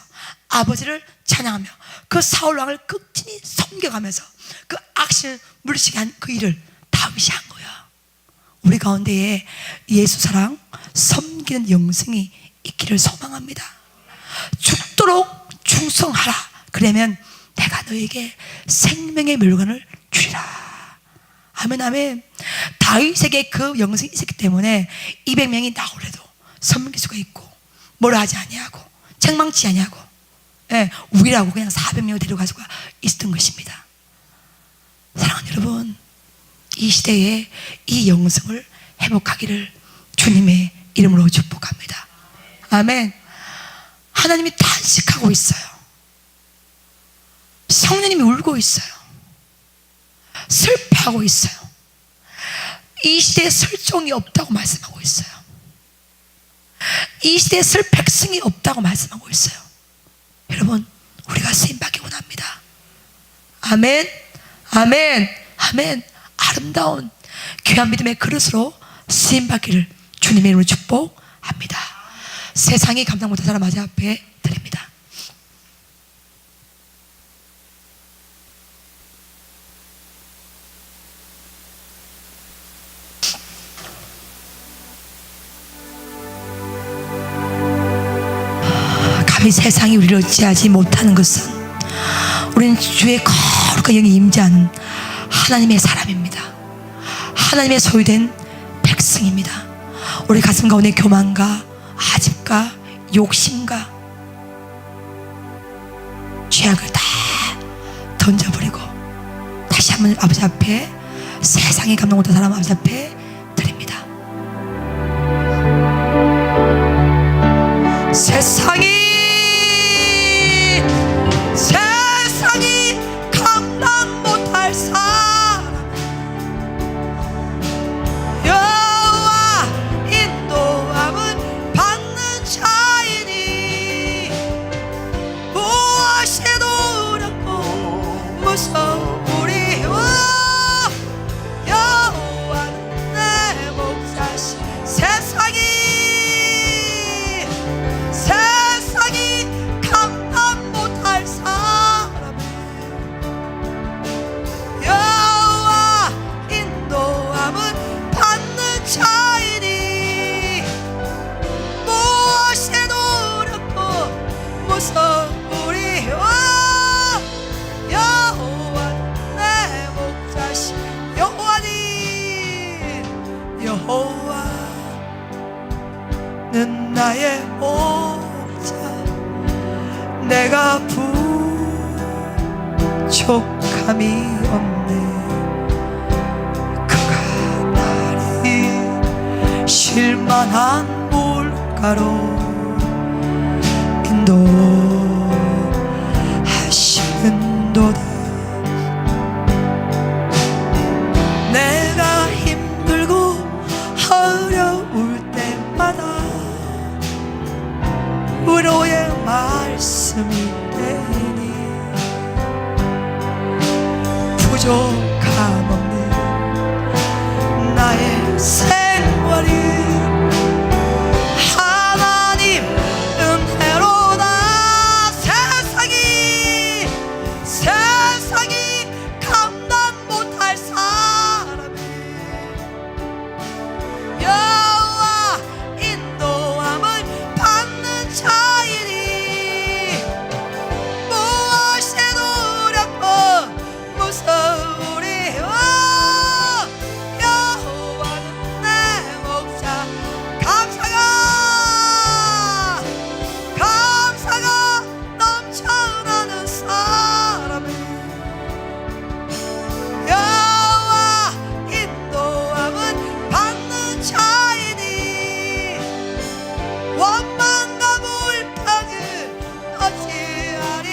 아버지를 찬양하며 그 사울 왕을 끝까지 섬겨가면서 그 악신을 물리치게 한 그 일을 다윗이 한 거야. 우리 가운데에 예수 사랑 섬기는 영성이 있기를 소망합니다. 죽도록 충성하라. 그러면 내가 너에게 생명의 멸관을 주리라. 아멘, 아멘. 다윗에게 그 영성이 있었기 때문에 200명이 나오래도 섬길 수가 있고 뭐라 하지 아니하고 책망치 아니하고, 예, 우리라고 그냥 400명을 데려가지고 있었던 것입니다. 사랑하는 여러분, 이 시대에 이 영성을 회복하기를 주님의 이름으로 축복합니다. 아멘. 하나님이 탄식하고 있어요. 성령님이 울고 있어요. 슬퍼하고 있어요. 이 시대에 설정이 없다고 말씀하고 있어요. 이 시대에 쓸 백성이 없다고 말씀하고 있어요. 여러분, 우리가 쓰임받기 원합니다. 아멘, 아멘, 아멘. 아름다운 귀한 믿음의 그릇으로 쓰임받기를 주님의 이름으로 축복합니다. 세상이 감당 못한 사람 마지 앞에 드립니다. 감히 세상이 우리를 어찌하지 못하는 것은 우리는 주의 거룩한 영이 임재한 하나님의 사람입니다. 하나님의 소유된 백성입니다. 우리 가슴 가운데 교만과 아집과 욕심과 죄악을 다 던져버리고 다시 한번 아버지 앞에, 세상에 감당 못한 사람 아버지 앞에 드립니다. 세상이 감당 못할 사람, 여호와 인도함을 받는 자이니 무엇에도 어렵고 무서우리. 여호와는 내 목자시. 세상이 나의 목자 내가 부족함이 없네. 그가 나를 쉴만한 물가로 인도하시는도다. 내가 힘들고 어려울 때마다 위로의 말씀이 되니 부족함 없는 나의 생활이 하나님 은혜로다. 세상이 감당 못할 사람이 여호와 인도함을 받는 자이니 무엇에 두렵고 무서우리. 여호와는 내 목자. 감사가 넘쳐나는 사람을 여호와 인도함은 받는 자이니 원망과 불평을 어찌하리.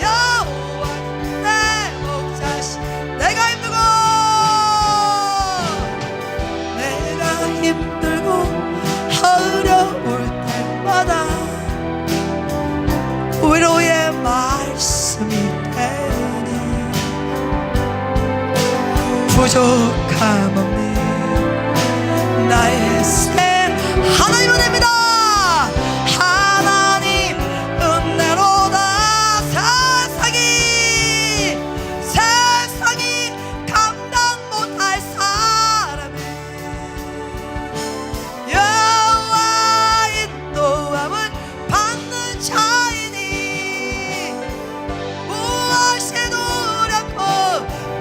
여호와는 내 목자시. 내가 힘들고 어려울 때마다 위로의 말씀이 되니 부족함 없는 나의 삶 하나님 은혜입니다. 하나님 은혜로다. 세상이 감당 못할 사람을 여호와 인도함을 받는 자이니 무엇에 두렵고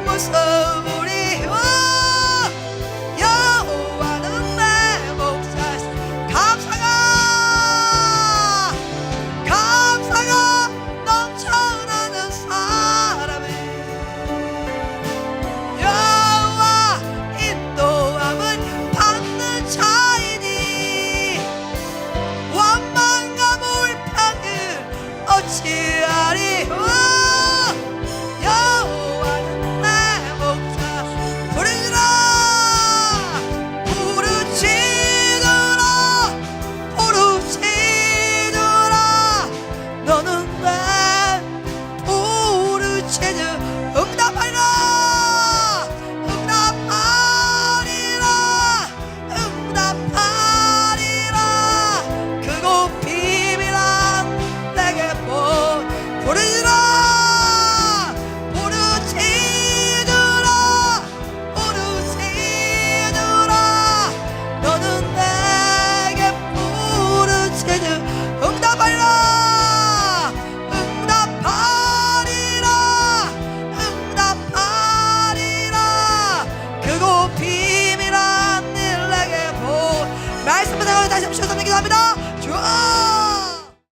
무서우리. 여호와는 내 목자시. 감사가 넘쳐나는 사람을 여호와 인도함을 받는 자이니 원망과 불평을 어찌하리. 여호와는 내 목자. 부르짖으라 너는 내 부르짖으 응답하리라. 크고 비밀한 내게 부르짖으라. 너는 내게 부르짖으 응답하리라. 크고 비밀한 일 내게 말씀 받아가며 다시 한번 주셔서 기도합니다.